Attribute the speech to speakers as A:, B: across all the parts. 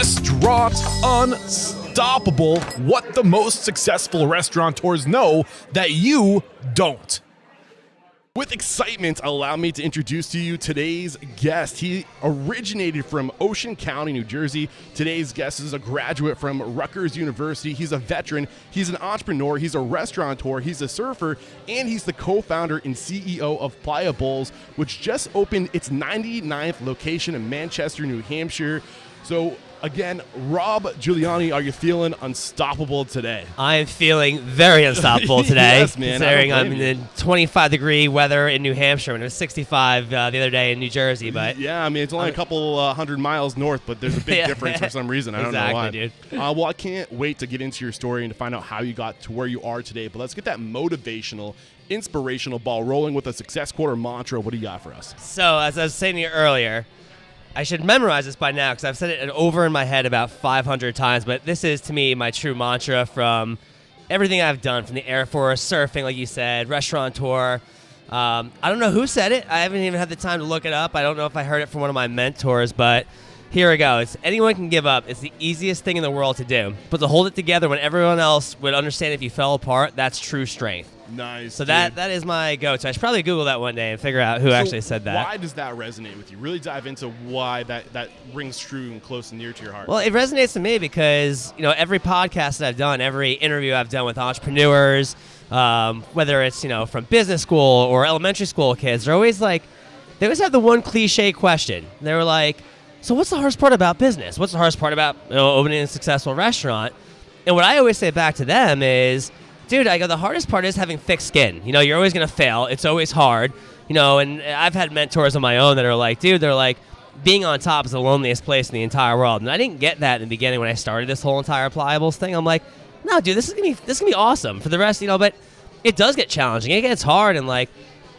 A: Restaurant Unstoppable. What the most successful restaurateurs know that you don't. With excitement, allow me to introduce to you today's guest. He originated from Ocean County, New Jersey. Today's guest is a graduate from Rutgers University. He's a veteran. He's an entrepreneur. He's a restaurateur. He's a surfer. And he's the co-founder and CEO of Playa Bowls, which just opened its 99th location in Manchester, New Hampshire. So, again, Rob Giuliani, are you feeling unstoppable today?
B: I am feeling very unstoppable today.
A: Yes, man.
B: Considering I'm in 25-degree weather in New Hampshire, and it was 65 the other day in New Jersey. But
A: yeah, I mean, it's only a couple 100 miles north, but there's a big difference for some reason. I don't know why.
B: Dude.
A: Well, I can't wait to get into your story and to find out how you got to where you are today. But let's get that motivational, inspirational ball rolling with a success quarter mantra. What do you got for us?
B: So, as I was saying to you earlier, I should memorize this by now because I've said it over in my head about 500 times, but this is, to me, my true mantra from everything I've done, from the Air Force, surfing, like you said, restaurateur. I don't know who said it. I haven't even had the time to look it up. I don't know if I heard it from one of my mentors, but here we go. It's anyone can give up. It's the easiest thing in the world to do. But to hold it together when everyone else would understand if you fell apart, that's true strength.
A: Nice.
B: So that is my go-to. I should probably Google that one day and figure out who actually said that.
A: Why does that resonate with you? Really dive into why that rings true and close and near to your heart.
B: Well, it resonates to me because, every podcast that I've done, every interview I've done with entrepreneurs, whether it's, from business school or elementary school kids, they always have the one cliche question. They were like, so what's the hardest part about business? What's the hardest part about opening a successful restaurant? And what I always say back to them is, dude, I go, the hardest part is having thick skin. You're always going to fail. It's always hard. And I've had mentors of my own that are like, dude, they're like, being on top is the loneliest place in the entire world. And I didn't get that in the beginning when I started this whole entire Playa Bowls thing. I'm like, no, dude, this is gonna be awesome for the rest, but it does get challenging. It gets hard, and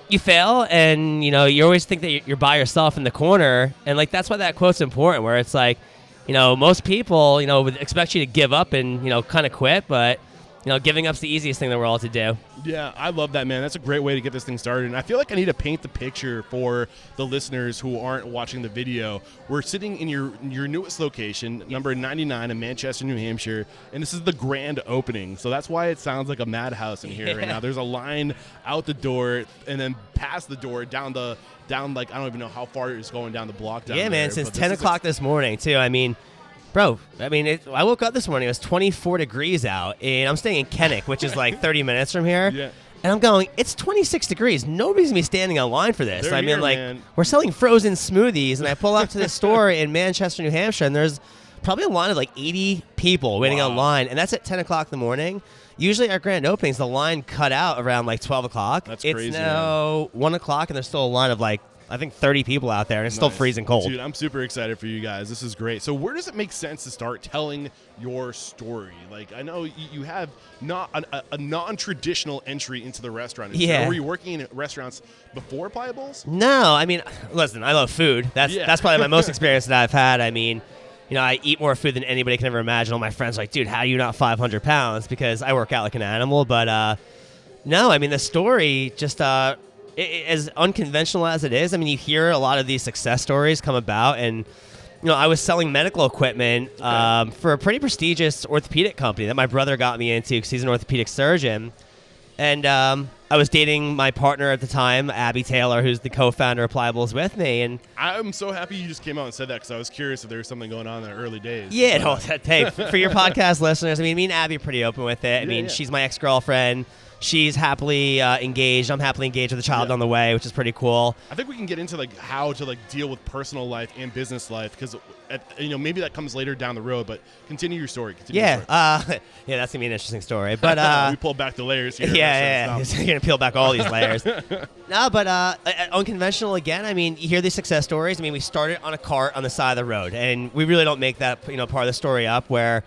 B: you fail, and you always think that you're by yourself in the corner, and that's why that quote's important, where it's like, most people would expect you to give up and kind of quit, but giving up's the easiest thing in the world to do.
A: Yeah, I love that, man. That's a great way to get this thing started. And I feel like I need to paint the picture for the listeners who aren't watching the video. We're sitting in your newest location, number 99 in Manchester, New Hampshire, and this is the grand opening. So that's why it sounds like a madhouse in here right now. There's a line out the door and then past the door down I don't even know how far it's going down the block down there.
B: Yeah, man, since 10 o'clock this morning, too. Bro, I woke up this morning, it was 24 degrees out, and I'm staying in Kenneck, which is 30 minutes from here.
A: Yeah.
B: And I'm going, it's 26 degrees. Nobody's going to be standing in line for this.
A: Man.
B: We're selling frozen smoothies, and I pull up to this store in Manchester, New Hampshire, and there's probably a line of 80 people waiting on line, and that's at 10 o'clock in the morning. Usually our grand openings, the line cut out around 12 o'clock.
A: That's crazy.
B: It's now 1 o'clock, and there's still a line of I think 30 people out there, and it's still freezing cold.
A: Dude, I'm super excited for you guys. This is great. So where does it make sense to start telling your story? I know you have not a non-traditional entry into the restaurant industry.
B: Yeah.
A: Were you working in restaurants before Playa Bowls?
B: No, listen, I love food. That's probably my most experience that I've had. I eat more food than anybody can ever imagine. All my friends are like, dude, how are you not 500 pounds? Because I work out like an animal. But no, the story just... as unconventional as it is, you hear a lot of these success stories come about, and I was selling medical equipment for a pretty prestigious orthopedic company that my brother got me into because he's an orthopedic surgeon, and I was dating my partner at the time, Abby Taylor, who's the co-founder of Playa Bowls with me, and
A: I'm so happy you just came out and said that because I was curious if there was something going on in the early days.
B: Yeah, hey, for your podcast listeners, me and Abby are pretty open with it. She's my ex-girlfriend. She's happily engaged. I'm happily engaged with a child on the way, which is pretty cool.
A: I think we can get into how to deal with personal life and business life because maybe that comes later down the road. But continue your story.
B: Yeah, that's gonna be an interesting story. But
A: we pulled back the layers here.
B: Yeah. You're gonna peel back all these layers. No, but unconventional again. You hear these success stories. We started on a cart on the side of the road, and we really don't make that part of the story up where.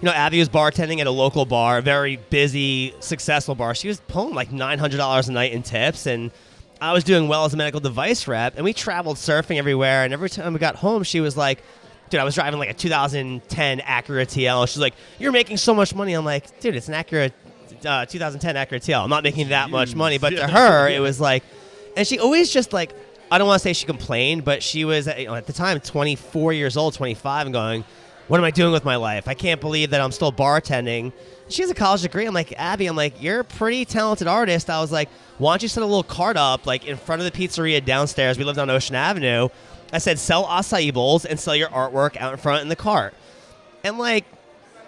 B: Abby was bartending at a local bar, a very busy, successful bar. She was pulling $900 a night in tips, and I was doing well as a medical device rep, and we traveled surfing everywhere, and every time we got home, she was like, dude, I was driving a 2010 Acura TL. She's like, you're making so much money. I'm like, dude, it's an Acura 2010 Acura TL. I'm not making that much money, but to her, it was and she always just I don't want to say she complained, but she was at the time 24 years old, 25, and going, what am I doing with my life? I can't believe that I'm still bartending. She has a college degree. I'm like, Abby, you're a pretty talented artist. I was like, why don't you set a little cart up like in front of the pizzeria downstairs? We lived on Ocean Avenue. I said, sell acai bowls and sell your artwork out in front in the cart. And like,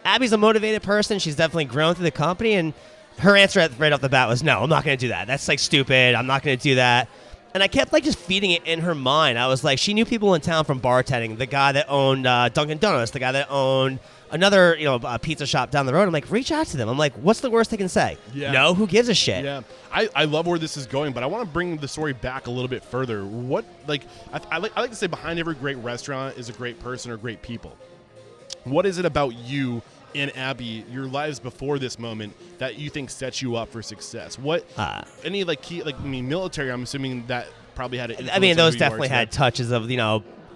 B: Abby's a motivated person. She's definitely grown through the company. And her answer right off the bat was, no, I'm not going to do that. That's like stupid. I'm not going to do that. And I kept like just feeding it in her mind. I was like, she knew people in town from bartending. The guy that owned Dunkin' Donuts, the guy that owned another pizza shop down the road. I'm like, reach out to them. I'm like, what's the worst they can say?
A: Yeah.
B: No, who gives a shit?
A: Yeah, I love where this is going, but I want to bring the story back a little bit further. What I like to say behind every great restaurant is a great person or great people. What is it about you and Abby, your lives before this moment, that you think sets you up for success? What any like key military? I'm assuming that probably had an influence.
B: I mean,
A: on
B: those
A: who you
B: definitely
A: are today.
B: had touches of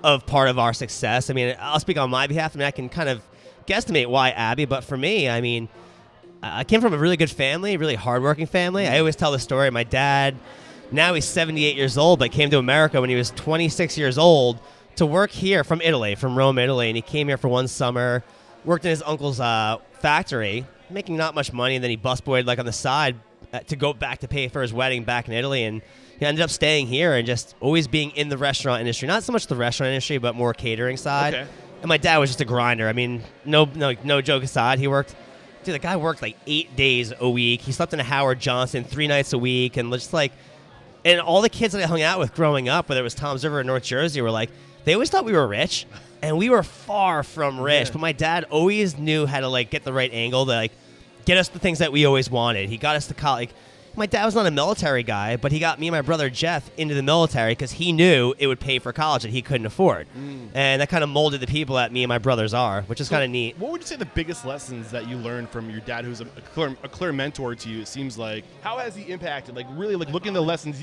B: of part of our success. I mean, I'll speak on my behalf. I mean, I can kind of guesstimate why Abby, but for me, I mean, I came from a really good family, really hardworking family. I always tell the story. My dad, now he's 78 years old, but came to America when he was 26 years old to work here from Italy, from Rome, Italy, and he came here for one summer. Worked in his uncle's factory, making not much money, and then he busboyed like on the side to go back to pay for his wedding back in Italy, and he ended up staying here and just always being in the restaurant industry. Not so much the restaurant industry, but more catering side. Okay. And my dad was just a grinder. I mean, no joke aside, the guy worked like 8 days a week. He slept in a Howard Johnson 3 nights a week, and just like, and all the kids that I hung out with growing up, whether it was Tom's River or North Jersey, were like, they always thought we were rich. And we were far from rich, but my dad always knew how to like get the right angle to like get us the things that we always wanted. He got us to college. My dad was not a military guy, but he got me and my brother Jeff into the military because he knew it would pay for college that he couldn't afford. And that kind of molded the people that me and my brothers are, which is kind of neat.
A: What would you say the biggest lessons that you learned from your dad, who's a clear mentor to you, it seems like? How has he impacted, like really like looking at the lessons,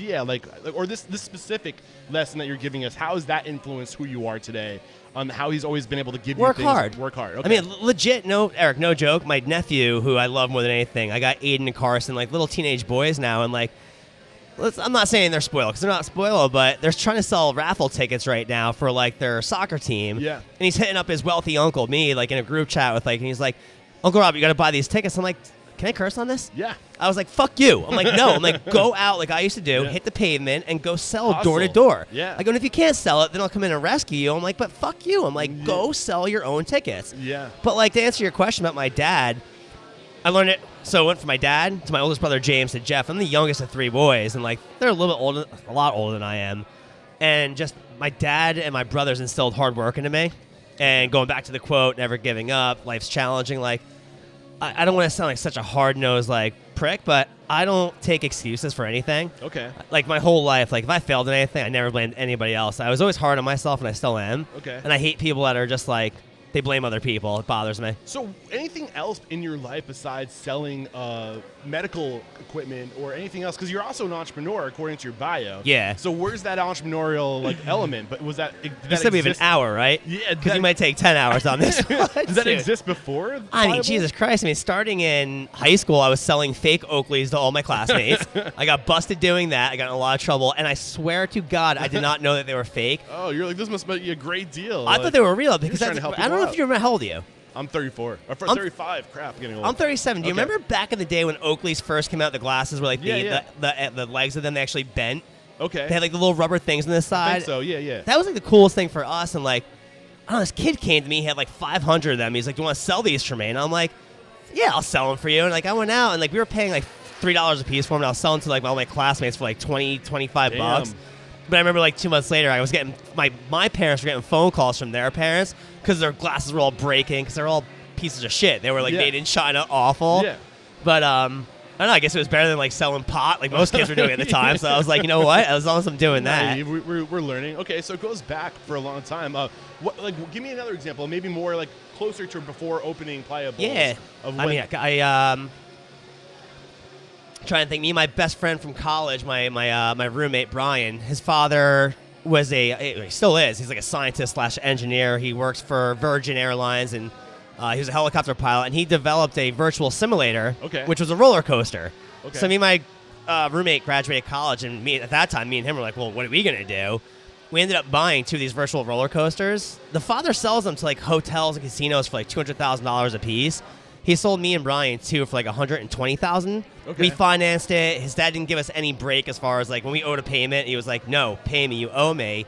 A: or this specific lesson that you're giving us, how has that influenced who you are today? On how he's always been able to give you things. Work hard. Okay.
B: I mean, legit, Eric, no joke. My nephew, who I love more than anything, I got Aiden and Carson, like little teenage boys now, and like, I'm not saying they're spoiled because they're not spoiled, but they're trying to sell raffle tickets right now for like their soccer team. Yeah. And he's hitting up his wealthy uncle, me, like in a group chat with like, and he's like, Uncle Rob, you got to buy these tickets. I'm like, can I curse on this?
A: Yeah.
B: I was like, fuck you. I'm like, no. I'm like, go out like I used to do, hit the pavement, and go sell door to door.
A: Yeah.
B: I go, and if you can't sell it, then I'll come in and rescue you. I'm like, but fuck you. I'm like, go sell your own tickets.
A: Yeah.
B: But like, to answer your question about my dad, I learned it. So I went from my dad to my oldest brother James to Jeff. I'm the youngest of 3 boys, and like they're a little bit older, a lot older than I am. And just my dad and my brothers instilled hard work into me. And going back to the quote, never giving up, life's challenging. Like, I don't want to sound like such a hard-nosed like prick, but I don't take excuses for anything.
A: Okay.
B: Like my whole life, like if I failed at anything, I never blamed anybody else. I was always hard on myself, and I still am.
A: Okay.
B: And I hate people that are just like, they blame other people. It bothers me.
A: So anything else in your life besides selling medical equipment or anything else? Because you're also an entrepreneur, according to your bio.
B: Yeah.
A: So where's that entrepreneurial like element? But was that?
B: You said we have an hour, right?
A: Yeah.
B: Because you might take 10 hours on this one.
A: Does that exist before?
B: I mean, Jesus Christ. I mean, starting in high school, I was selling fake Oakleys to all my classmates. I got busted doing that. I got in a lot of trouble. And I swear to God, I did not know that they were fake.
A: Oh, you're like, this must be a great deal.
B: I thought they were real because I
A: don't
B: know if you remember, how old are you?
A: I'm 34. Or 35. Crap, getting old.
B: I'm 37. Do you remember back in the day when Oakleys first came out, the glasses were like the legs of them, they actually bent?
A: Okay.
B: They had like the little rubber things on the side.
A: I think so, yeah.
B: That was like the coolest thing for us. And like, I don't know, this kid came to me, he had like 500 of them. He's like, do you want to sell these for me? And I'm like, yeah, I'll sell them for you. And like, I went out and like we were paying like $3 a piece for them. And I was selling to like all my classmates for like 20, 25 bucks. But I remember like 2 months later, I was getting, my parents were getting phone calls from their parents because their glasses were all breaking because they're all pieces of shit. They were like made in China, awful. Yeah. But I don't know, I guess it was better than like selling pot like most kids were doing at the time. So I was like, you know what? As long as I'm doing that.
A: We're learning. Okay, so it goes back for a long time. Give me another example, maybe more like closer to before opening Playa Bowls.
B: Yeah. I'm trying to think. Me and my best friend from college, my roommate Brian, his father was he still is. He's like a scientist / engineer. He works for Virgin Airlines, and he was a helicopter pilot. And he developed a virtual simulator, which was a roller coaster. Okay. So me and my roommate graduated college, and at that time, me and him were like, well, what are we gonna do? we ended up buying 2 of these virtual roller coasters. The father sells them to like hotels and casinos for like $200,000 a piece. He sold me and Brian 2 for like $120,000.
A: Okay.
B: We financed it. His dad didn't give us any break as far as like when we owed a payment. He was like, "No, pay me. You owe me."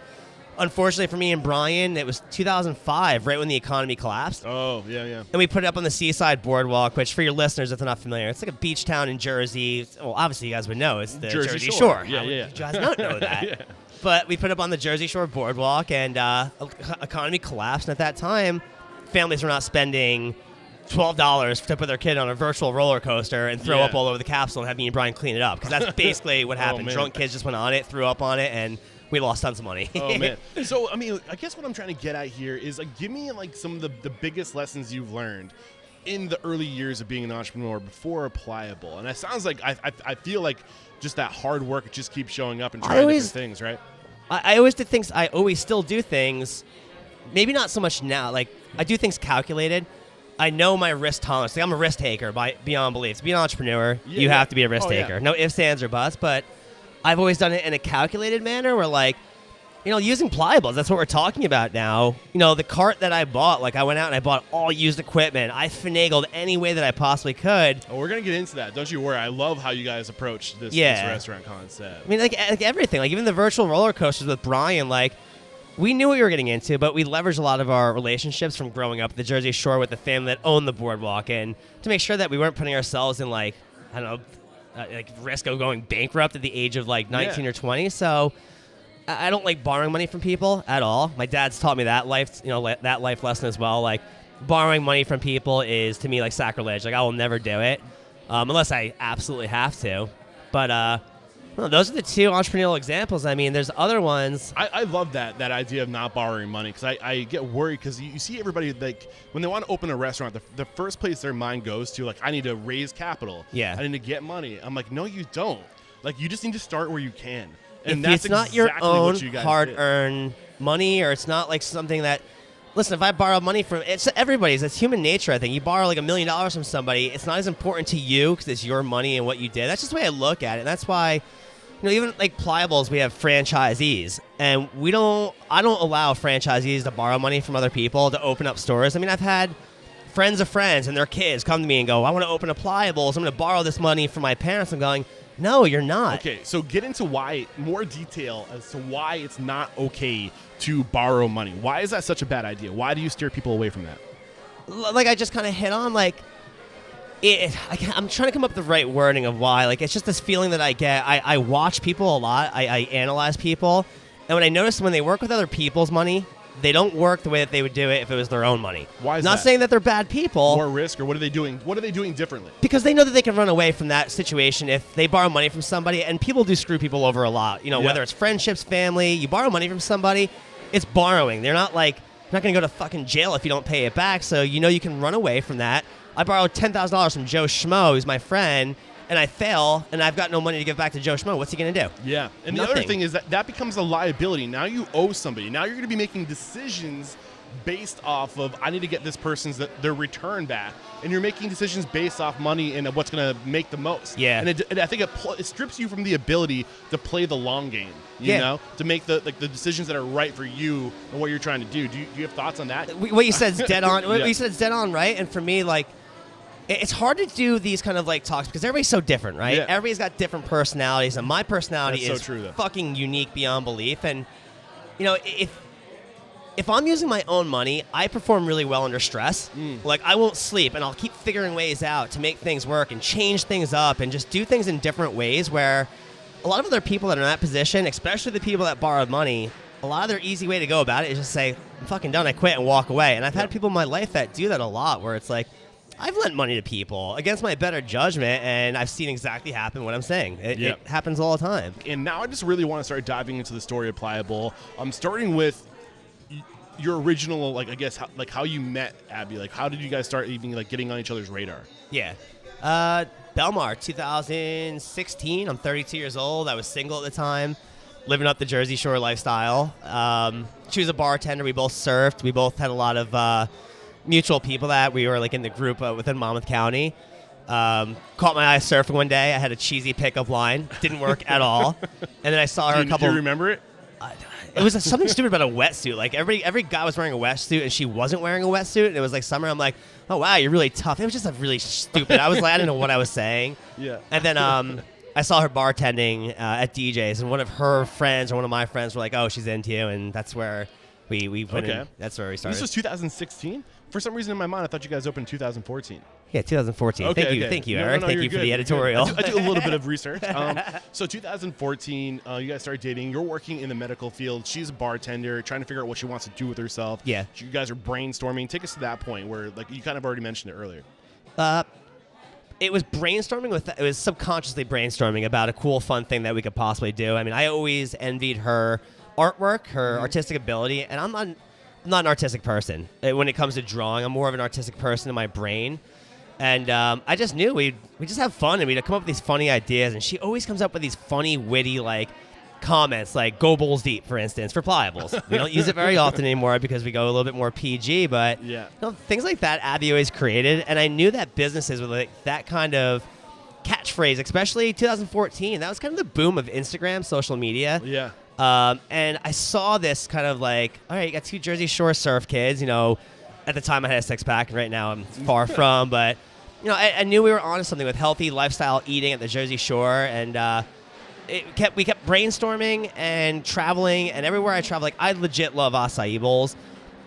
B: Unfortunately for me and Brian, it was 2005, right when the economy collapsed.
A: Oh, yeah, yeah.
B: And we put it up on the Seaside Boardwalk, which for your listeners, if they're not familiar, it's like a beach town in Jersey. Well, obviously you guys would know. It's the Jersey Shore.
A: Yeah,
B: How
A: yeah.
B: would you guys not know that?
A: Yeah.
B: But we put it up on the Jersey Shore Boardwalk, and economy collapsed. And at that time, families were not spending $12 to put their kid on a virtual roller coaster and throw
A: Yeah.
B: up all over the capsule and have me and Brian clean it up. Because that's basically what happened.
A: man.
B: Drunk kids just went on it, threw up on it, and we lost tons of money.
A: Oh, man. So, I mean, I guess what I'm trying to get at here is, like, give me, like, some of the biggest lessons you've learned in the early years of being an entrepreneur before Playa Bowl. And it sounds like, I feel like just that hard work just keeps showing up and trying different things, right?
B: I always did things. I always still do things. Maybe not so much now. Like, I do things calculated. I know my risk tolerance. Like, I'm a risk taker beyond belief. To be an entrepreneur, you have to be a risk taker. No ifs, ands, or buts. But I've always done it in a calculated manner where, like, using Playa Bowls, that's what we're talking about now. The cart that I bought, like, I went out and I bought all used equipment. I finagled any way that I possibly could.
A: Oh, we're going to get into that. Don't you worry. I love how you guys approach this restaurant concept.
B: I mean, like everything. Like, even the virtual roller coasters with Brian, like, we knew what we were getting into, but we leveraged a lot of our relationships from growing up at the Jersey Shore with the family that owned the boardwalk, and to make sure that we weren't putting ourselves in, like, I don't know, like risk of going bankrupt at the age of like 19 or 20. So I don't like borrowing money from people at all. My dad's taught me that life lesson as well. Like, borrowing money from people is to me like sacrilege. Like, I will never do it unless I absolutely have to. But well, those are the 2 entrepreneurial examples. I mean, there's other ones.
A: I love that idea of not borrowing money, because I get worried because you see everybody, like, when they want to open a restaurant, the first place their mind goes to, like, I need to raise capital.
B: Yeah.
A: I need to get money. I'm like, no, you don't. Like, you just need to start where you can. And
B: If
A: that's
B: it's not
A: exactly
B: your
A: what
B: own
A: you guys
B: hard-earned money, or it's not like something that, listen, if I borrow money from, it's everybody's, it's human nature, I think. You borrow like $1 million from somebody, it's not as important to you because it's your money and what you did. That's just the way I look at it. And that's why, even like Playa Bowls, we have franchisees, and I don't allow franchisees to borrow money from other people to open up stores. I mean, I've had friends of friends and their kids come to me and go, "I want to open a Playa Bowls. I'm going to borrow this money from my parents." I'm going, "No, you're not."
A: Okay, so get into more detail as to why it's not okay to borrow money. Why is that such a bad idea? Why do you steer people away from that?
B: Like, I just kind of hit on, like, I'm trying to come up with the right wording of why. Like, it's just this feeling that I get. I watch people a lot. I analyze people. And when I notice when they work with other people's money, they don't work the way that they would do it if it was their own money.
A: Why is
B: Not
A: that?
B: saying that they're bad people.
A: More risk, or what are they doing? What are they doing differently?
B: Because they know that they can run away from that situation if they borrow money from somebody. And people do screw people over a lot. Whether it's friendships, family, you borrow money from somebody, it's borrowing. They're not like, you're not going to go to fucking jail if you don't pay it back. So you can run away from that. I borrowed $10,000 from Joe Schmo, who's my friend, and I fail, and I've got no money to give back to Joe Schmo. What's he going to do?
A: Yeah. And
B: Nothing.
A: the other thing is that becomes a liability. Now you owe somebody. Now you're going to be making decisions based off of, I need to get this person's their return back, and you're making decisions based off money and what's going to make the most.
B: Yeah.
A: And I think it strips you from the ability to play the long game. You know, to make the decisions that are right for you and what you're trying to do. Do you have thoughts on that?
B: What you said is dead on. What
A: Yeah.
B: you said is dead on, right? And for me, like, it's hard to do these kind of like talks because everybody's so different, right?
A: Yeah.
B: Everybody's got different personalities, and my personality
A: That's so
B: is
A: true, though.
B: fucking unique beyond belief. And if I'm using my own money, I perform really well under stress. Like, I won't sleep, and I'll keep figuring ways out to make things work and change things up and just do things in different ways, where a lot of other people that are in that position, especially the people that borrowed money, a lot of their easy way to go about it is just say, "I'm fucking done, I quit," and walk away. And I've had people in my life that do that a lot, where it's like, I've lent money to people against my better judgment, and I've seen exactly happen what I'm saying. It happens all the time.
A: And now I just really want to start diving into the story of Playa Bowl. I'm starting with your original, like, I guess, how you met Abby. Like, how did you guys start even, like, getting on each other's radar?
B: Yeah. Belmar, 2016. I'm 32 years old. I was single at the time, living up the Jersey Shore lifestyle. She was a bartender. We both surfed. We both had a lot of mutual people that we were, like, in the group within Monmouth County. Caught my eye surfing one day. I had a cheesy pickup line. Didn't work at all. And then I saw her a couple.
A: Do you remember it?
B: it was something stupid about a wetsuit. Like every guy was wearing a wetsuit and she wasn't wearing a wetsuit. And it was like summer. I'm like, oh wow, you're really tough. It was just a really stupid. I was like, I didn't know what I was saying.
A: Yeah.
B: And then I saw her bartending at DJ's, and one of her friends or one of my friends were like, oh, she's into you, and that's where we went in. That's where we started.
A: This was 2016. For some reason in my mind, I thought you guys opened 2014.
B: Yeah, 2014. Thank you, Eric. Thank you for the editorial.
A: I do a little bit of research. So 2014, you guys started dating. You're working in the medical field. She's a bartender, trying to figure out what she wants to do with herself.
B: Yeah.
A: You guys are brainstorming. Take us to that point where, like, you kind of already mentioned it earlier.
B: It was brainstorming it was subconsciously brainstorming about a cool, fun thing that we could possibly do. I mean, I always envied her artwork, her artistic ability, and I'm not an artistic person. When it comes to drawing, I'm more of an artistic person in my brain. And I just knew we just have fun, and we'd come up with these funny ideas. And she always comes up with these funny, witty, like, comments, like "Go Bulls Deep," for instance, for Playa Bowls. We don't use it very often anymore because we go a little bit more PG. But things like that, Abby always created. And I knew that businesses with like that kind of catchphrase, especially 2014, that was kind of the boom of Instagram, social media.
A: Yeah.
B: And I saw this kind of like, all right, you got two Jersey Shore surf kids. You know, at the time I had a six-pack, and right now I'm far from. But, you know, I knew we were onto something with healthy lifestyle eating at the Jersey Shore. And we kept brainstorming and traveling. And everywhere I travel, like, I legit love acai bowls.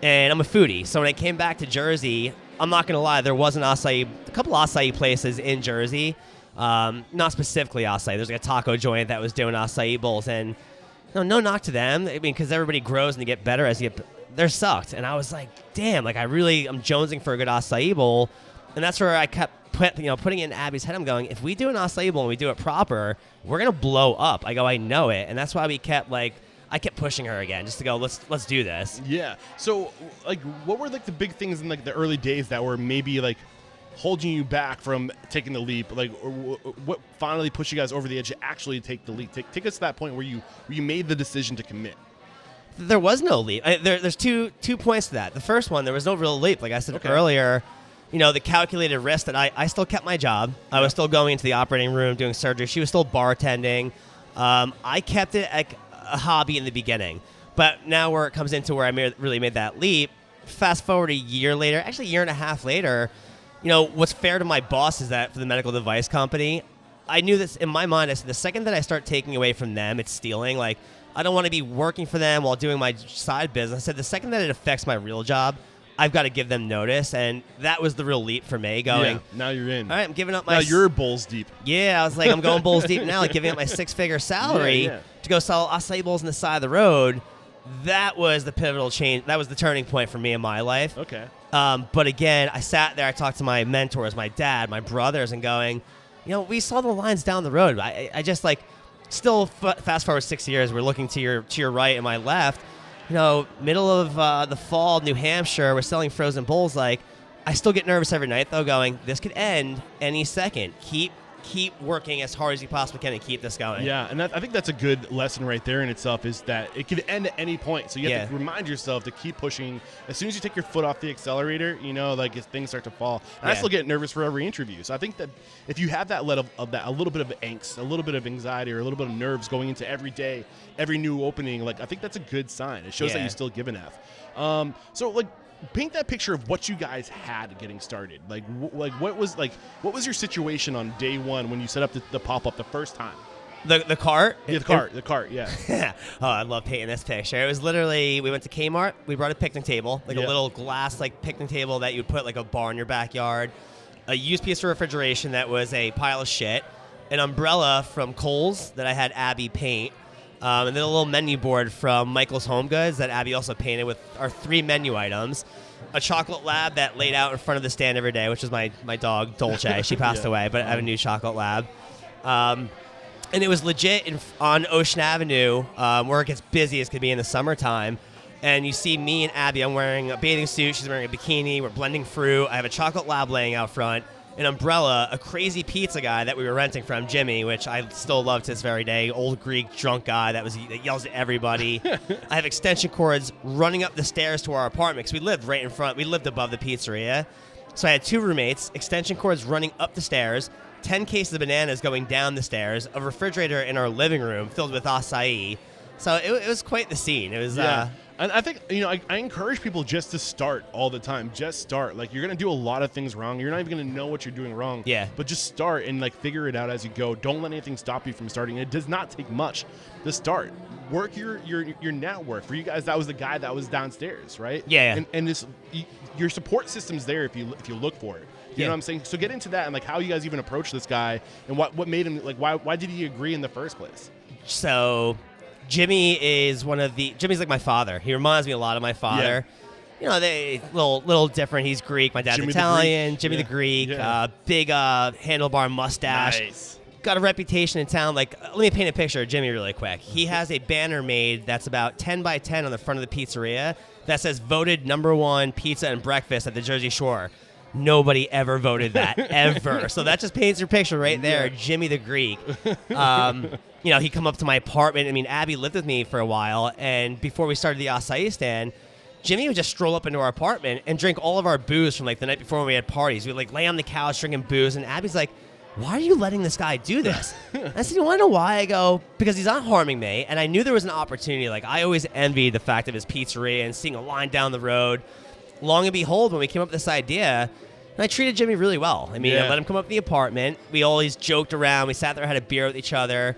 B: And I'm a foodie. So when I came back to Jersey, I'm not going to lie, there was a couple acai places in Jersey. Not specifically acai. There's like a taco joint that was doing acai bowls. And no knock to them. I mean, because everybody grows and they get better as you get. They're sucked. And I was like, damn, like I'm jonesing for a good acai bowl. And that's where I kept putting it in Abby's head. I'm going, if we do an acai bowl and we do it proper, we're gonna blow up. I go, I know it. And that's why I kept pushing her again, just to go, let's do this.
A: Yeah. So, like, what were like the big things in like the early days that were maybe like holding you back from taking the leap? Like, what finally pushed you guys over the edge to actually take the leap? Take us to that point where you made the decision to commit.
B: There was no leap. There's two points to that. The first one, there was no real leap. Like I said earlier, the calculated risk that I still kept my job. I was still going into the operating room doing surgery. She was still bartending. I kept it like a hobby in the beginning. But now where it comes into where I really made that leap, fast forward a year later, actually a year and a half later, what's fair to my boss is that for the medical device company, I knew this in my mind. I said, the second that I start taking away from them, it's stealing. Like, I don't want to be working for them while doing my side business. I said, the second that it affects my real job, I've got to give them notice. And that was the real leap for me going.
A: Yeah, now you're in.
B: All right, I'm giving up my...
A: Now you're balls deep.
B: Yeah, I was like, I'm going balls deep now, like giving up my six-figure salary to go sell acai bowls on the side of the road. That was the pivotal change. That was the turning point for me in my life.
A: Okay.
B: But again, I sat there, I talked to my mentors, my dad, my brothers, and going, we saw the lines down the road. I just like... Still, fast forward 6 years, we're looking to your right and my left. Middle of the fall, New Hampshire, we're selling frozen bowls. Like, I still get nervous every night, though, going, this could end any second. Keep working as hard as you possibly can and keep this going.
A: Yeah, and I think that's a good lesson right there in itself, is that it could end at any point. So you have to remind yourself to keep pushing. As soon as you take your foot off the accelerator, like as things start to fall. And I still get nervous for every interview. So I think that if you have that level of that, a little bit of angst, a little bit of anxiety, or a little bit of nerves going into every day, every new opening, like I think that's a good sign. It shows that you still give an F. So like, paint that picture of what you guys had getting started. Like what was your situation on day one when you set up the pop-up the first time?
B: The cart?
A: Yeah, the cart, yeah.
B: Oh, I love painting this picture. It was literally, we went to Kmart, we brought a picnic table, like a little glass like picnic table that you'd put like a bar in your backyard, a used piece of refrigeration that was a pile of shit, an umbrella from Kohl's that I had Abby paint, and then a little menu board from Michael's Home Goods that Abby also painted with our 3 menu items. A chocolate lab that laid out in front of the stand every day, which is my dog, Dolce. She passed away, but I have a new chocolate lab. And it was legit on Ocean Avenue, where it gets busy as could be in the summertime. And you see me and Abby. I'm wearing a bathing suit. She's wearing a bikini. We're blending fruit. I have a chocolate lab laying out front. An umbrella, a crazy pizza guy that we were renting from, Jimmy, which I still love to this very day, old Greek drunk guy that yells at everybody. I have extension cords running up the stairs to our apartment because we lived right in front. We lived above the pizzeria. So I had 2 roommates, extension cords running up the stairs, 10 cases of bananas going down the stairs, a refrigerator in our living room filled with acai, So it was quite the scene. It was
A: and I think, I encourage people just to start all the time. Just start. Like, you're going to do a lot of things wrong. You're not even going to know what you're doing wrong.
B: Yeah.
A: But just start and, like, figure it out as you go. Don't let anything stop you from starting. It does not take much to start. Work your network. For you guys, that was the guy that was downstairs, right?
B: Yeah.
A: And this, your support system's there if you look for it. You know what I'm saying? So get into that and, like, how you guys even approach this guy and what made him, like, why did he agree in the first place?
B: So Jimmy's like my father. He reminds me a lot of my father.
A: Yeah.
B: They little different. He's Greek. My dad's Italian. Jimmy the Greek. Big handlebar mustache.
A: Nice.
B: Got a reputation in town. Like, let me paint a picture of Jimmy really quick. He has a banner made that's about 10 by 10 on the front of the pizzeria that says voted #1 pizza and breakfast at the Jersey Shore. Nobody ever voted that, ever. So that just paints your picture right there, Jimmy the Greek. He'd come up to my apartment. I mean, Abby lived with me for a while, and before we started the acai stand, Jimmy would just stroll up into our apartment and drink all of our booze from, like, the night before when we had parties. We'd, like, lay on the couch drinking booze, and Abby's like, why are you letting this guy do this? I said, you want to know why? I go, because he's not harming me, and I knew there was an opportunity. Like, I always envied the fact of his pizzeria and seeing a line down the road. Long and behold, when we came up with this idea, and I treated Jimmy really well. I mean, I let him come up to the apartment. We always joked around. We sat there, had a beer with each other.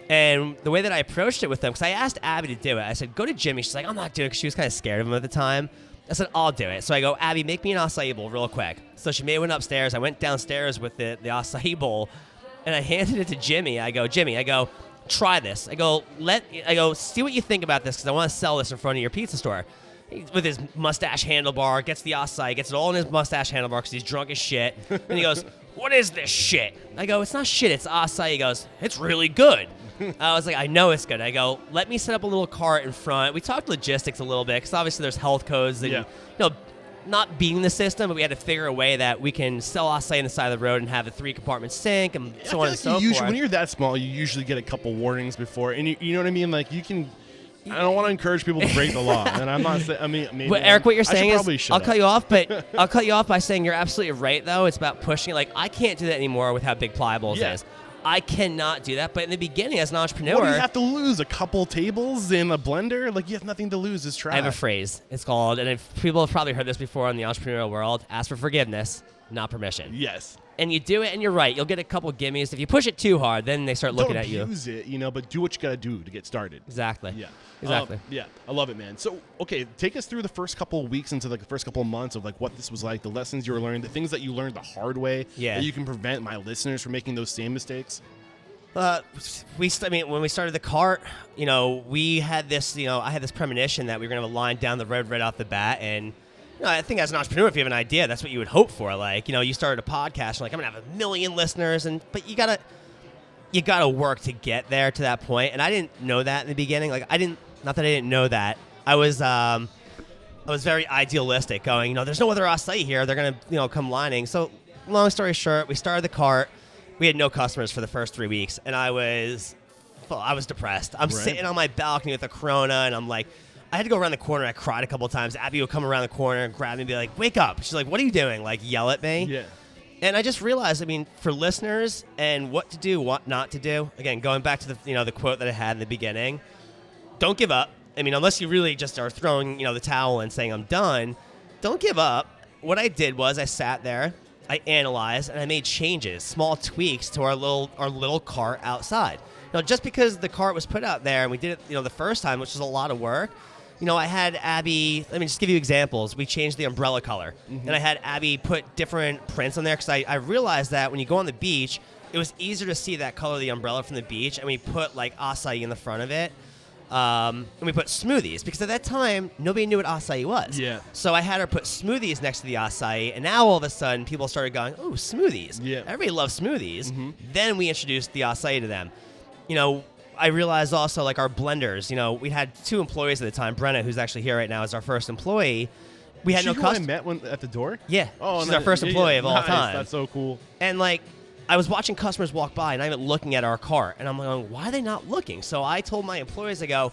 B: And the way that I approached it with him, because I asked Abby to do it. I said, go to Jimmy. She's like, I'm not doing it, because she was kind of scared of him at the time. I said, I'll do it. So I go, Abby, make me an acai bowl real quick. So she made one upstairs. I went downstairs with the acai bowl, and I handed it to Jimmy. I go, Jimmy, try this. I go, see what you think about this, because I want to sell this in front of your pizza store. With his mustache handlebar, gets the acai, gets it all in his mustache handlebar because he's drunk as shit. And he goes, what is this shit? I go, it's not shit, it's acai. He goes, it's really good. I was like, I know it's good. I go, let me set up a little cart in front. We talked logistics a little bit because obviously there's health codes and, not beating the system, but we had to figure a way that we can sell acai on the side of the road and have a 3-compartment sink and so on and so forth.
A: When you're that small, you usually get a couple warnings before. And you know what I mean? Like, you can... I don't want to encourage people to break the law, and I'm not saying. I mean, maybe
B: Eric, what you're saying is, I'll cut you off, but
A: I'll
B: cut you off by saying you're absolutely right. Though it's about pushing it. Like, I can't do that anymore with how big Playa Bowls is. I cannot do that. But in the beginning, as an entrepreneur,
A: what do you have to lose? A couple tables in a blender? Like, you have nothing to lose. Just try.
B: I have a phrase. It's called, and people have probably heard this before in the entrepreneurial world: ask for forgiveness, not permission.
A: Yes.
B: And you do it, and you're right. You'll get a couple gimmies. If you push it too hard, then they start looking at you.
A: Don't abuse it, but do what you got to do to get started.
B: Exactly.
A: Yeah.
B: Exactly.
A: I love it, man. So, okay, take us through the first couple of weeks into, like, the first couple of months of, like, what this was like, the lessons you were learning, the things that you learned the hard way that you can prevent my listeners from making those same mistakes.
B: When we started the cart, we had this, I had this premonition that we were going to have a line down the road right off the bat, and I think as an entrepreneur, if you have an idea, that's what you would hope for. Like, you started a podcast, you're like, I'm gonna have 1 million listeners, but you gotta work to get there to that point. And I didn't know that in the beginning. Like, not that I didn't know that. I was very idealistic, going, there's no other acai here. They're gonna, come lining. So, long story short, we started the cart. We had no customers for the first 3 weeks, and I was depressed. I'm sitting on my balcony with a Corona, and I'm like, I had to go around the corner. I cried a couple of times. Abby would come around the corner and grab me and be like, wake up. She's like, what are you doing? Like, yell at me.
A: Yeah.
B: And I just realized, for listeners and what to do, what not to do, again, going back to the quote that I had in the beginning, don't give up. Unless you really just are throwing, the towel and saying, I'm done, don't give up. What I did was I sat there, I analyzed, and I made changes, small tweaks to our little cart outside. Just because the cart was put out there and we did it, the first time, which was a lot of work, I had Abby, let me just give you examples. We changed the umbrella color, and I had Abby put different prints on there because I realized that when you go on the beach, it was easier to see that color of the umbrella from the beach, and we put, like, acai in the front of it. And we put smoothies, because at that time, nobody knew what acai was.
A: Yeah.
B: So I had her put smoothies next to the acai, and now all of a sudden, people started going, oh, smoothies.
A: Yeah.
B: Everybody loves smoothies. Then we introduced the acai to them. I realized also, like, our blenders, we had 2 employees at the time. Brenna, who's actually here right now, is our first employee. We had no customers.
A: I met one at the door?
B: Yeah.
A: Oh,
B: she's our first employee of all time.
A: That's so cool.
B: And, like, I was watching customers walk by, and I'm looking at our cart, and I'm going, why are they not looking? So I told my employees, I go,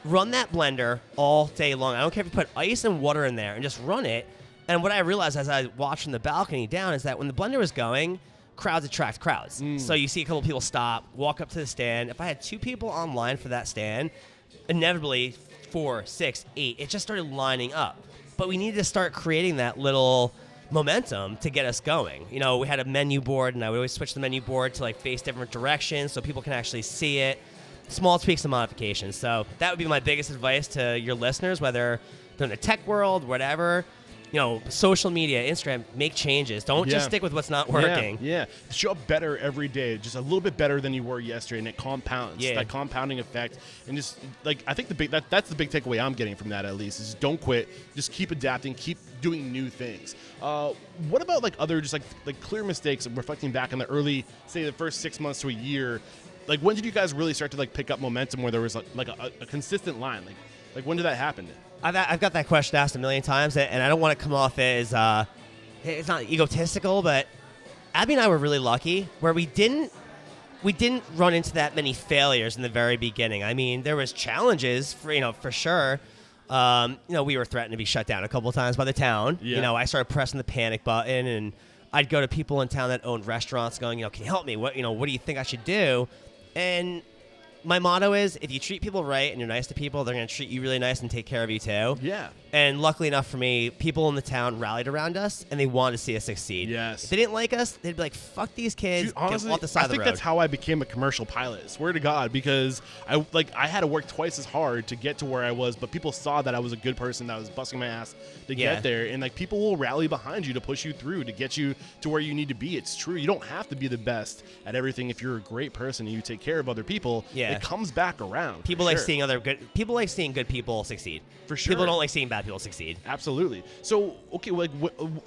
B: run that blender all day long. I don't care if you put ice and water in there, and just run it. And what I realized as I watched from the balcony down is that when the blender was going, crowds attract crowds. So you see a couple people stop, walk up to the stand. If I had 2 people online for that stand, inevitably 4, 6, 8, it just started lining up. But we needed to start creating that little momentum to get us going. You know, we had a menu board, and I would always switch the menu board to like face different directions so people can actually see it. Small tweaks and modifications. So that would be my biggest advice to your listeners, whether they're in the tech world, whatever. You know, social media, Instagram, make changes. Don't just stick with what's not working.
A: Yeah. Show up better every day, just a little bit better than you were yesterday, and it compounds. That compounding effect. And just, like, I think that's the big takeaway I'm getting from that, at least, is don't quit. Just keep adapting, keep doing new things. What about, like, other just, like clear mistakes, reflecting back on the early, say, the first 6 months to a year? Like, when did you guys really start to, like, pick up momentum where there was, like a consistent line? Like, when did that happen?
B: I've got that question asked a million times, and I don't want to come off as it's not egotistical, but Abby and I were really lucky where we didn't run into that many failures in the very beginning. I mean, there was challenges for sure. We were threatened to be shut down a couple of times by the town.
A: Yeah.
B: You know, I started pressing the panic button, and I'd go to people in town that owned restaurants, going, can you help me? What do you think I should do? And my motto is, if you treat people right and you're nice to people, they're going to treat you really nice and take care of you too.
A: Yeah.
B: And luckily enough for me, people in the town rallied around us, and they wanted to see us succeed.
A: Yes.
B: If they didn't like us, they'd be like, fuck these kids,
A: Dude, honestly,
B: get off the side of the road.
A: I think that's how I became a commercial pilot. Swear to God, because I had to work twice as hard to get to where I was, but people saw that I was a good person, that I was busting my ass to get there, and like people will rally behind you to push you through, to get you to where you need to be. It's true. You don't have to be the best at everything if you're a great person and you take care of other people.
B: Yeah.
A: It comes back around.
B: People like seeing people like seeing good people succeed.
A: For sure.
B: People don't like seeing bad people succeed.
A: Absolutely. So, okay,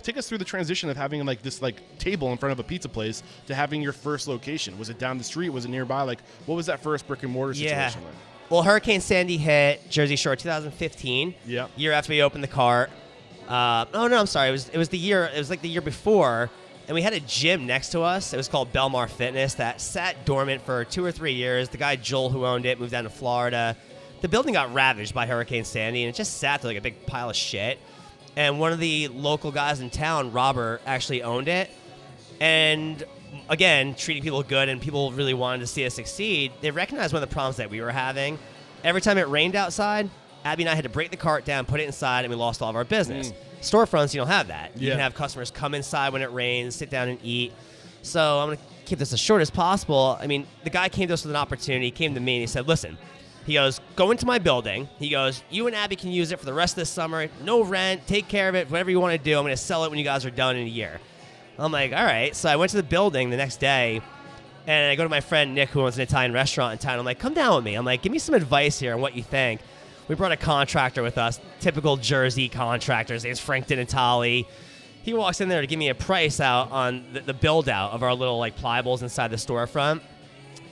A: take us through the transition of having like this like table in front of a pizza place to having your first location. Was it down the street? Was it nearby? Like, what was that first brick and mortar situation like?
B: Well, Hurricane Sandy hit Jersey Shore 2015.
A: Yeah.
B: Year after we opened the cart. I'm sorry. It was the year. It was like the year before, and we had a gym next to us. It was called Belmar Fitness that sat dormant for 2 or 3 years. The guy Joel who owned it moved down to Florida. The building got ravaged by Hurricane Sandy, and it just sat there like a big pile of shit. And one of the local guys in town, Robert, actually owned it. And again, treating people good, and people really wanted to see us succeed. They recognized one of the problems that we were having. Every time it rained outside, Abby and I had to break the cart down, put it inside, and we lost all of our business. Storefronts, you don't have that. You can have customers come inside when it rains, sit down and eat. So I'm going to keep this as short as possible. I mean, the guy came to us with an opportunity. He came to me and he said, listen, he goes, go into my building. He goes, you and Abby can use it for the rest of this summer. No rent. Take care of it. Whatever you want to do. I'm going to sell it when you guys are done in a year. I'm like, all right. So I went to the building the next day, and I go to my friend Nick, who owns an Italian restaurant in town. I'm like, come down with me. I'm like, give me some advice here on what you think. We brought a contractor with us, typical Jersey contractors. His name's Frank Dinatali. He walks in there to give me a price out on the build-out of our little like Playa Bowls inside the storefront.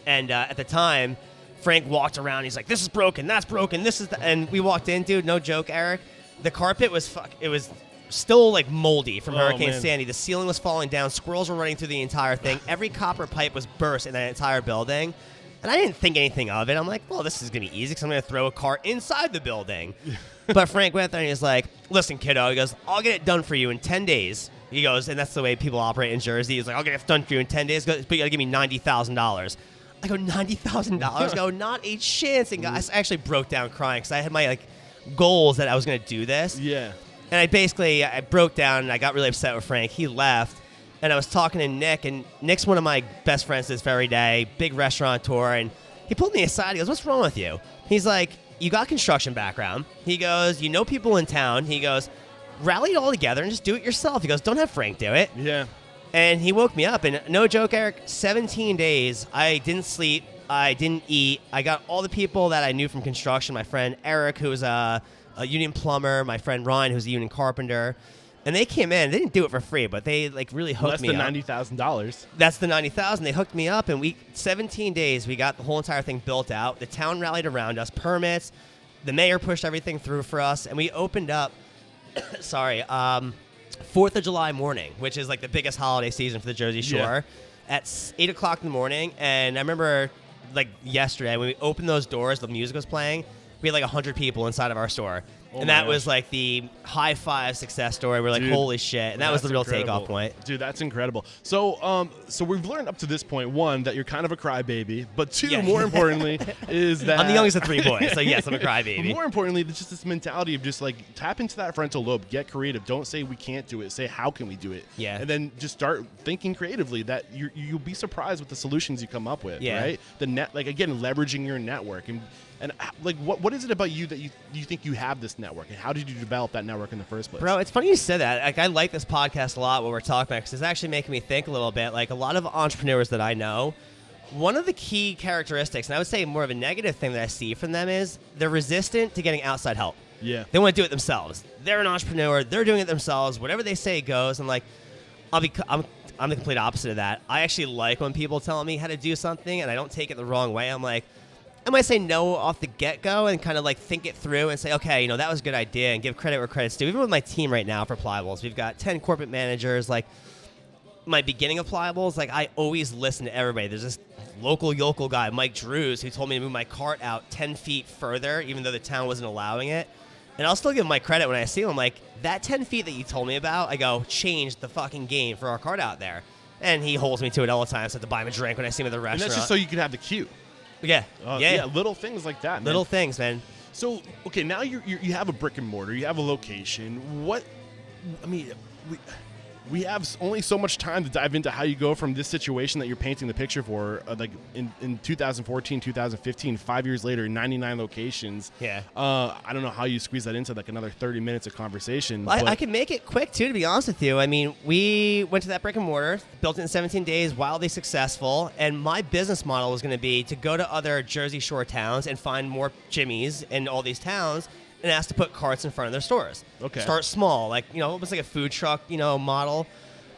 B: And at the time, Frank walked around. He's like, this is broken, that's broken, this is and we walked in, dude, no joke, Eric. The carpet was it was still like moldy from Hurricane Sandy. The ceiling was falling down. Squirrels were running through the entire thing. Every copper pipe was burst in that entire building. And I didn't think anything of it. I'm like, well, this is going to be easy because I'm going to throw a cart inside the building. But Frank went there and he's like, listen, kiddo. He goes, I'll get it done for you in 10 days. He goes, and that's the way people operate in Jersey. He's like, I'll get it done for you in 10 days, but you got to give me $90,000. I go, $90,000? I go, not a chance. And I actually broke down crying because I had my like goals that I was going to do this.
A: Yeah.
B: And I broke down and I got really upset with Frank. He left. And I was talking to Nick, and Nick's one of my best friends this very day, big restaurateur, and he pulled me aside. He goes, what's wrong with you? He's like, you got construction background. He goes, you know people in town. He goes, rally it all together and just do it yourself. He goes, don't have Frank do it.
A: Yeah.
B: And he woke me up, and no joke, Eric, 17 days, I didn't sleep, I didn't eat. I got all the people that I knew from construction, my friend Eric, who was a union plumber, my friend Ryan, who's a union carpenter. And they came in. They didn't do it for free, but they like really hooked me up.
A: That's the $90,000.
B: That's the $90,000. They hooked me up, and 17 days, we got the whole entire thing built out. The town rallied around us, permits. The mayor pushed everything through for us, and we opened up. 4th of July morning, which is like the biggest holiday season for the Jersey Shore, at 8 o'clock in the morning. And I remember like yesterday when we opened those doors, the music was playing. We had like 100 people inside of our store. And that was like the high five success story. We're like,
A: Dude,
B: holy shit. And that was the real
A: incredible.
B: takeoff point.
A: Dude, that's incredible. So so we've learned up to this point, one, that you're kind of a crybaby, but two, more importantly, is that
B: I'm the youngest of 3 boys, so yes, I'm a crybaby.
A: More importantly, there's just this mentality of just like tap into that frontal lobe, get creative. Don't say we can't do it. Say how can we do it?
B: Yeah.
A: And then just start thinking creatively. That you'll be surprised with the solutions you come up with. Right. The net, like again, leveraging your network and like what is it about you that you think you have this network, and how did you develop that network in the first place?
B: Bro, it's funny you said that. Like, I like this podcast a lot, what we're talking about, because it's actually making me think a little bit. Like, a lot of entrepreneurs that I know, one of the key characteristics, and I would say more of a negative thing that I see from them, is they're resistant to getting outside help.
A: Yeah.
B: They want to do it themselves. They're an entrepreneur. They're doing it themselves. Whatever they say goes. I'm like, I'm the complete opposite of that. I actually like when people tell me how to do something, and I don't take it the wrong way. I'm like, I might say no off the get-go and kind of like think it through and say, okay, that was a good idea, and give credit where credit's due. Even with my team right now for Playa Bowls, we've got 10 corporate managers. Like, my beginning of Playa Bowls, like, I always listen to everybody. There's this local yokel guy, Mike Drews, who told me to move my cart out 10 feet further, even though the town wasn't allowing it. And I'll still give him my credit when I see him. I'm like, that 10 feet that you told me about, I go, changed the fucking game for our cart out there. And he holds me to it all the time, so I have to buy him a drink when I see him at the restaurant.
A: And that's just so you can have the queue.
B: Yeah.
A: Yeah, little things like that, man.
B: Little things, man.
A: So, okay, now you have a brick and mortar, you have a location. We have only so much time to dive into how you go from this situation that you're painting the picture for, like in 2014, 2015, 5 years later, 99 locations.
B: Yeah.
A: I don't know how you squeeze that into like another 30 minutes of conversation.
B: I can make it quick, too, to be honest with you. I mean, we went to that brick and mortar, built it in 17 days, wildly successful, and my business model was going to be to go to other Jersey Shore towns and find more Jimmys in all these towns and ask to put carts in front of their stores.
A: Okay.
B: Start small, like, almost like a food truck, model.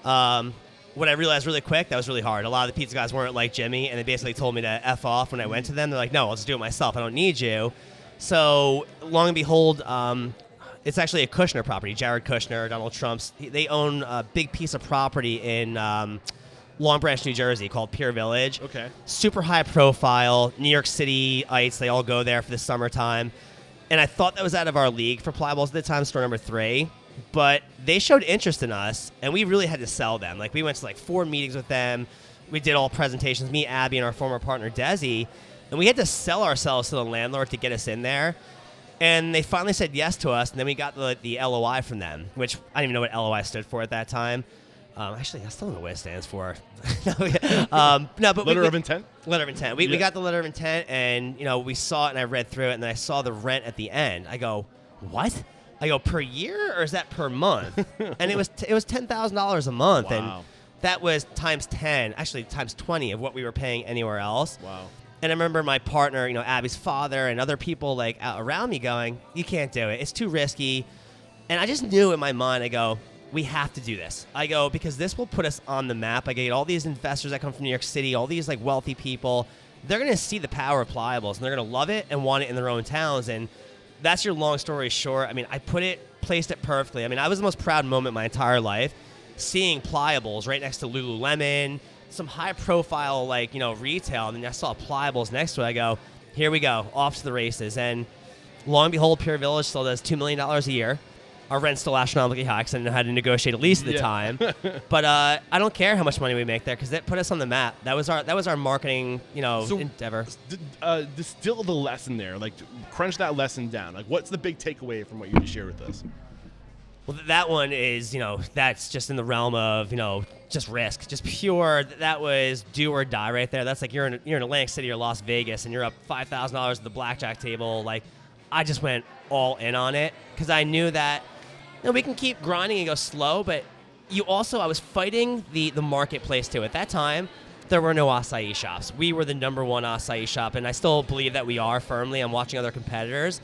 B: What I realized really quick, that was really hard. A lot of the pizza guys weren't like Jimmy, and they basically told me to F off when I went to them. They're like, no, I'll just do it myself. I don't need you. So, long and behold, it's actually a Kushner property. Jared Kushner, Donald Trump's. They own a big piece of property in Long Branch, New Jersey, called Pier Village.
A: Okay.
B: Super high profile. New York City-ites, they all go there for the summertime. And I thought that was out of our league for Playa Bowls at the time, store number 3. But they showed interest in us, and we really had to sell them. Like, we went to, 4 meetings with them. We did all presentations, me, Abby, and our former partner, Desi. And we had to sell ourselves to the landlord to get us in there. And they finally said yes to us, and then we got the LOI from them, which I didn't even know what LOI stood for at that time. Actually, I still don't know what it stands for. But
A: Letter of intent?
B: Letter of intent. We got the letter of intent, and, we saw it, and I read through it, and then I saw the rent at the end. I go, what? I go, per year, or is that per month? And it was $10,000 a month,
A: Wow.
B: and that was times 10, actually times 20 of what we were paying anywhere else.
A: Wow.
B: And I remember my partner, Abby's father, and other people around me going, you can't do it. It's too risky. And I just knew in my mind, I go, we have to do this. I go, because this will put us on the map. I get all these investors that come from New York City, all these wealthy people. They're going to see the power of Playa Bowls, and they're going to love it and want it in their own towns. And that's your long story short. I mean, I placed it perfectly. I mean, I was the most proud moment my entire life, seeing Playa Bowls right next to Lululemon, some high profile, retail. And then I saw Playa Bowls next to it. I go, here we go, off to the races. And lo and behold, Pier Village still does $2 million a year. Our rent's still astronomically high because I didn't know how to negotiate a lease at the time. But I don't care how much money we make there because it put us on the map. That was our marketing, endeavor.
A: Distill the lesson there. Crunch that lesson down. What's the big takeaway from what you just shared with us?
B: Well, that one is, that's just in the realm of, just risk, just pure. That was do or die right there. That's like you're in Atlantic City or Las Vegas and you're up $5,000 at the blackjack table. I just went all in on it because I knew that we can keep grinding and go slow, but I was fighting the marketplace too. At that time, there were no acai shops. We were the number one acai shop, and I still believe that we are firmly. I'm watching other competitors.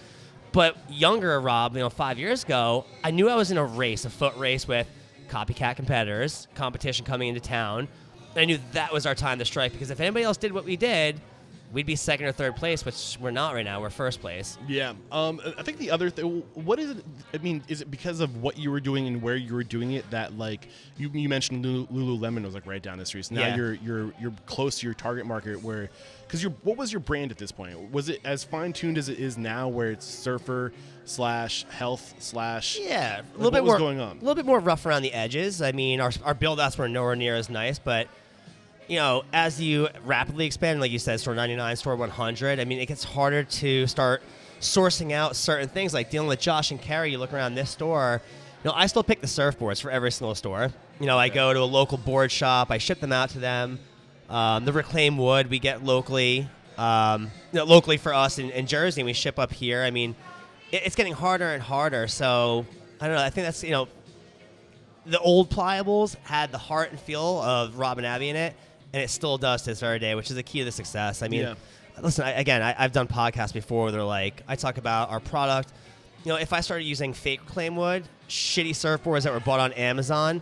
B: But younger Rob, 5 years ago, I knew I was in a foot race with copycat competitors, competition coming into town. And I knew that was our time to strike because if anybody else did what we did, we'd be second or third place, which we're not right now. We're first place.
A: Yeah. I think the other thing, what is it? I mean, is it because of what you were doing and where you were doing it that like you mentioned Lululemon was like right down the street. So now you're close to your target market because what was your brand at this point? Was it as fine tuned as it is now, where it's surfer / health /
B: yeah, a little
A: what
B: bit
A: was
B: more
A: going on?
B: A little bit more rough around the edges. I mean, our build outs were nowhere near as nice, but as you rapidly expand, like you said, store 99, store 100, I mean, it gets harder to start sourcing out certain things. Like dealing with Josh and Carrie, you look around this store, I still pick the surfboards for every single store. I go to a local board shop, I ship them out to them. The reclaimed wood we get locally, locally for us in Jersey, and we ship up here. I mean, it's getting harder and harder. So I don't know. I think that's the old Playa Bowls had the heart and feel of Rob and Abby in it, and it still does to this very day, which is the key to the success. I mean, listen, I've done podcasts before where they're like, I talk about our product. If I started using fake reclaimed wood, shitty surfboards that were bought on Amazon,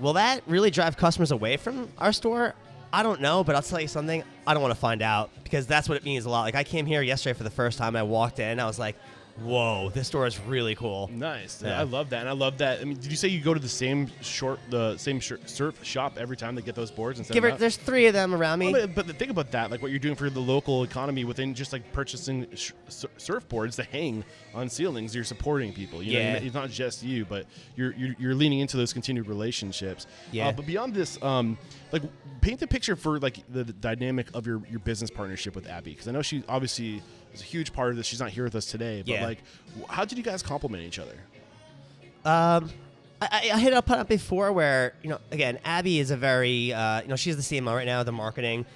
B: will that really drive customers away from our store? I don't know, but I'll tell you something. I don't want to find out, because that's what it means a lot. Like, I came here yesterday for the first time. I walked in. I was like, whoa, this store is really cool.
A: Nice.
B: Yeah.
A: I love that. And I love that. I mean, did you say you go to the same surf shop every time they get those boards?
B: There's 3 of them around me.
A: But the thing about that, like what you're doing for the local economy within just like purchasing surfboards to hang on ceilings, you're supporting people. You know, it's not just you, but you're leaning into those continued relationships.
B: Yeah.
A: But beyond this, like paint the picture for like the dynamic of your business partnership with Abby, because I know she obviously is a huge part of this. She's not here with us today, but like, how did you guys complement each other?
B: I hit up on it before where, again, Abby is a very, she's the CMO right now, the marketing.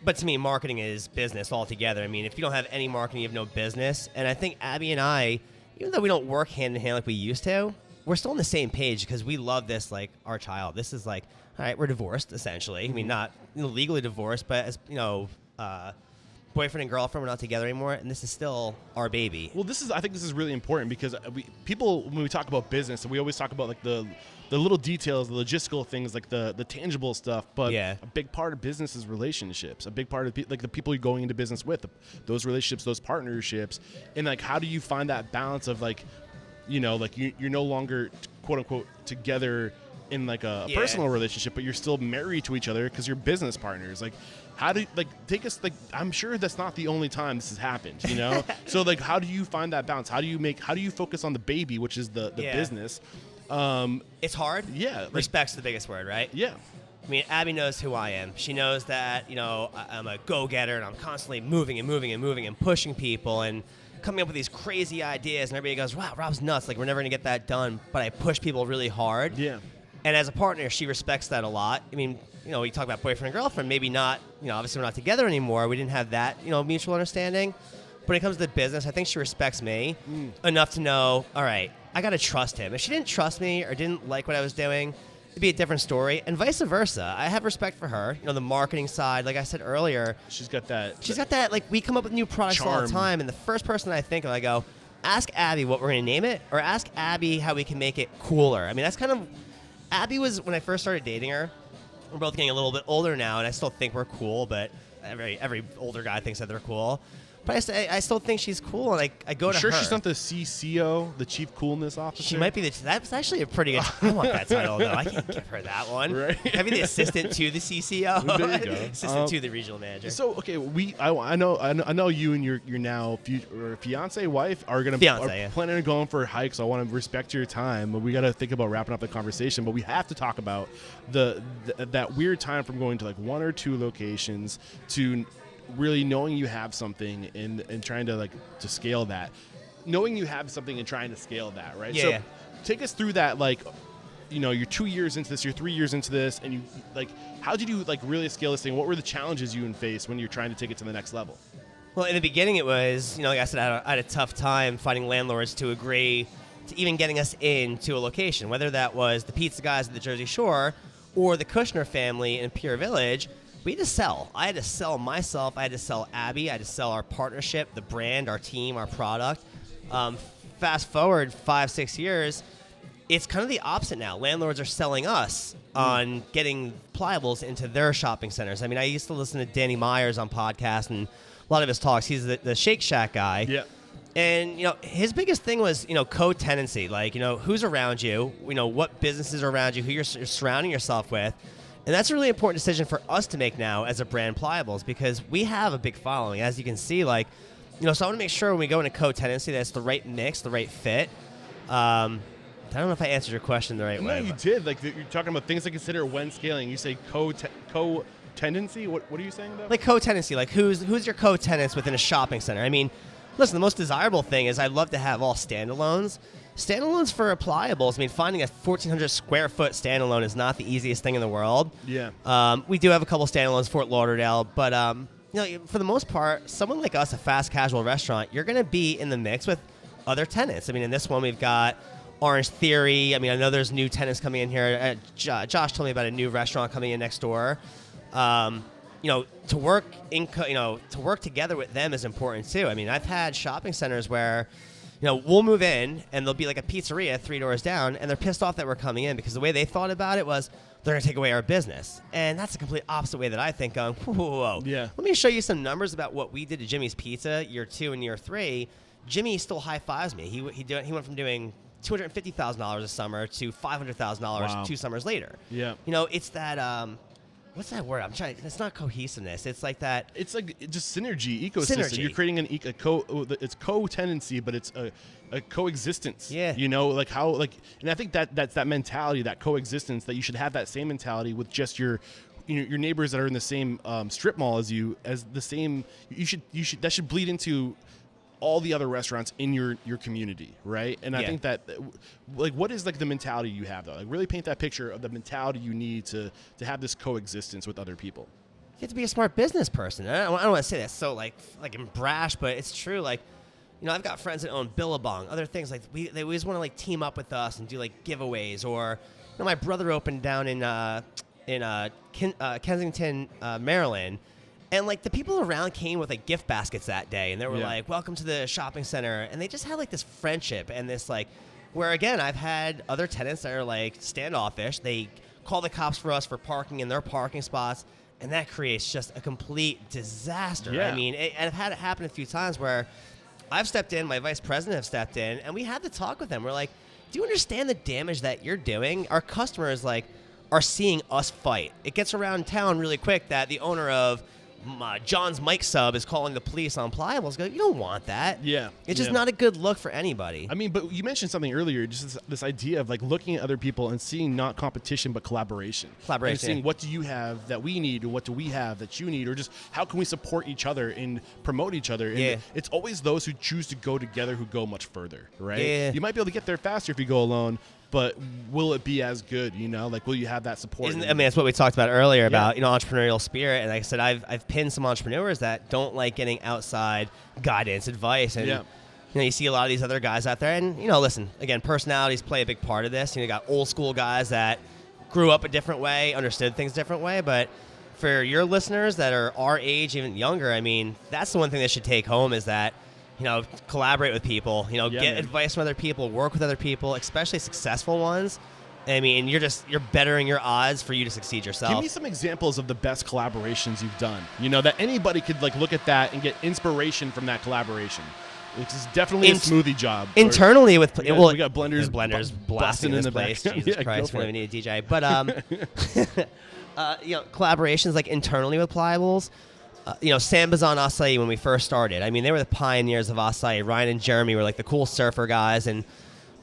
B: But to me, marketing is business altogether. I mean, if you don't have any marketing, you have no business. And I think Abby and I, even though we don't work hand in hand like we used to, we're still on the same page, because we love this like our child. This is like, all right, we're divorced, essentially. I mean, not legally divorced, but as, boyfriend and girlfriend, we're not together anymore, and this is still our baby.
A: Well, I think this is really important, because people, when we talk about business, we always talk about like the little details, the logistical things, like the tangible stuff. But a big part of business is relationships. A big part of like the people you're going into business with, those relationships, those partnerships, and like how do you find that balance of like, like you're no longer quote unquote together in like a personal relationship, but you're still married to each other because you're business partners. Like, how do take us, like, I'm sure that's not the only time this has happened, So like, how do you find that balance? How do you focus on the baby, which is the business?
B: It's hard.
A: Yeah.
B: Respect's the biggest word, right?
A: Yeah.
B: I mean, Abby knows who I am. She knows that, I'm a go-getter, and I'm constantly moving and pushing people and coming up with these crazy ideas, and everybody goes, wow, Rob's nuts. Like, we're never going to get that done. But I push people really hard.
A: Yeah.
B: And as a partner, she respects that a lot. I mean, we talk about boyfriend and girlfriend, maybe not, obviously we're not together anymore. We didn't have that, mutual understanding. But when it comes to business, I think she respects me enough to know, all right, I got to trust him. If she didn't trust me or didn't like what I was doing, it'd be a different story, and vice versa. I have respect for her. The marketing side, like I said earlier.
A: She's got that.
B: Like, we come up with new products all the time, and the first person I think of, I go, ask Abby what we're going to name it, or ask Abby how we can make it cooler. I mean, that's kind of, Abby was, when I first started dating her, we're both getting a little bit older now, and I still think we're cool, but every older guy thinks that they're cool. But I still think she's cool, and I go to her.
A: Sure, she's not the CCO, the Chief Coolness Officer?
B: She might be that's actually a pretty good, I want that title, though. I can't give her that one.
A: Right.
B: Maybe the assistant to the CCO.
A: There you go.
B: Assistant to the regional manager.
A: So, okay, I know you and your now fiance, wife are planning on going for hikes. I want to respect your time, but we got to think about wrapping up the conversation. But we have to talk about that weird time from going to like 1 or 2 locations to really knowing you have something and trying to to scale that. Knowing you have something and trying to scale that, right?
B: Yeah.
A: So take us through that, you're 2 years into this, you're 3 years into this, and you how did you really scale this thing? What were the challenges you faced when you're trying to take it to the next level?
B: Well, in the beginning it was, like I said, I had a tough time finding landlords to agree to even getting us into a location, whether that was the pizza guys at the Jersey Shore or the Kushner family in Pier Village. We had to sell. I had to sell myself. I had to sell Abby. I had to sell our partnership, the brand, our team, our product. Fast forward 5-6 years, it's kind of the opposite now. Landlords are selling us on getting Playa Bowls into their shopping centers. I mean, I used to listen to Danny Myers on podcasts and lot of his talks. He's the Shake Shack guy.
A: Yeah.
B: And, his biggest thing was, co-tenancy. Like, who's around you, what businesses are around you, who you're surrounding yourself with. And that's a really important decision for us to make now as a brand, Playa Bowls, because we have a big following. As you can see, like, so I want to make sure when we go into co-tenancy that it's the right mix, the right fit. I don't know if I answered your question the right way.
A: No, you did. Like, you're talking about things to consider when scaling. You say co-tenancy? What are you saying about?
B: Like co-tenancy, like who's your co-tenants within a shopping center? I mean, listen, the most desirable thing is I'd love to have all standalones. Standalones for Playa Bowls, I mean, finding a 1,400 square foot standalone is not the easiest thing in the world.
A: Yeah.
B: We do have a couple standalones, Fort Lauderdale, but for the most part, someone like us, a fast casual restaurant, you're going to be in the mix with other tenants. I mean, in this one, we've got Orange Theory. I mean, I know there's new tenants coming in here. Josh told me about a new restaurant coming in next door. To work together with them is important too. I mean, I've had shopping centers where, we'll move in and there'll be like a pizzeria 3 doors down, and they're pissed off that we're coming in because the way they thought about it was they're going to take away our business. And that's the complete opposite way that I think, going, whoa.
A: Yeah.
B: Let me show you some numbers about what we did to Jimmy's Pizza year 2 and year 3. Jimmy still high-fives me. He went from doing $250,000 a summer to $500,000 2 summers later.
A: Yeah.
B: It's that... what's that word? It's not cohesiveness. It's like that.
A: It's like just synergy, ecosystem.
B: Synergy.
A: You're creating it's co-tenancy, but it's a coexistence.
B: Yeah.
A: Like how, like, and I think that's that mentality, that coexistence, that you should have that same mentality with just your neighbors that are in the same strip mall as you, as the same. You should that should bleed into all the other restaurants in your community, right? And I think that, like, what is like the mentality you have though? Like, really paint that picture of the mentality you need to have this coexistence with other people.
B: You have to be a smart business person. I don't want to say that so like brash, but it's true. Like, I've got friends that own Billabong, other things like they always want to like team up with us and do like giveaways. Or, my brother opened down in Kensington, Maryland. And, like, the people around came with, like, gift baskets that day. And they were like, welcome to the shopping center. And they just had, like, this friendship and this, like, where, again, I've had other tenants that are, like, standoffish. They call the cops for us for parking in their parking spots. And that creates just a complete disaster.
A: Yeah.
B: I mean, and I've had it happen a few times where I've stepped in, my vice president have stepped in, and we had to talk with them. We're like, do you understand the damage that you're doing? Our customers, like, are seeing us fight. It gets around town really quick that the owner of John's Mike Sub is calling the police on Playa Bowls. You don't want that.
A: Yeah.
B: It's just not a good look for anybody.
A: I mean, but you mentioned something earlier, just this idea of like looking at other people and seeing not competition, but collaboration. And seeing what do you have that we need, or what do we have that you need, or just how can we support each other and promote each other. And it's always those who choose to go together who go much further, right?
B: Yeah.
A: You might be able to get there faster if you go alone, but will it be as good, Like, will you have that support?
B: That's what we talked about earlier about, entrepreneurial spirit. And like I said, I've pinned some entrepreneurs that don't like getting outside guidance, advice. And, you see a lot of these other guys out there. And, listen, again, personalities play a big part of this. You got old school guys that grew up a different way, understood things a different way. But for your listeners that are our age, even younger, I mean, that's the one thing they should take home is that, collaborate with people, get advice from other people, work with other people, especially successful ones. I mean, you're bettering your odds for you to succeed yourself.
A: Give me some examples of the best collaborations you've done, that anybody could like look at that and get inspiration from that collaboration. Which is definitely a smoothie job.
B: Internally with
A: we got blenders
B: blasting in this place. Jesus Christ, we don't even need a DJ. But collaborations like internally with Playa Bowls. Sambazon Acai when we first started. I mean, they were the pioneers of acai. Ryan and Jeremy were like the cool surfer guys. And,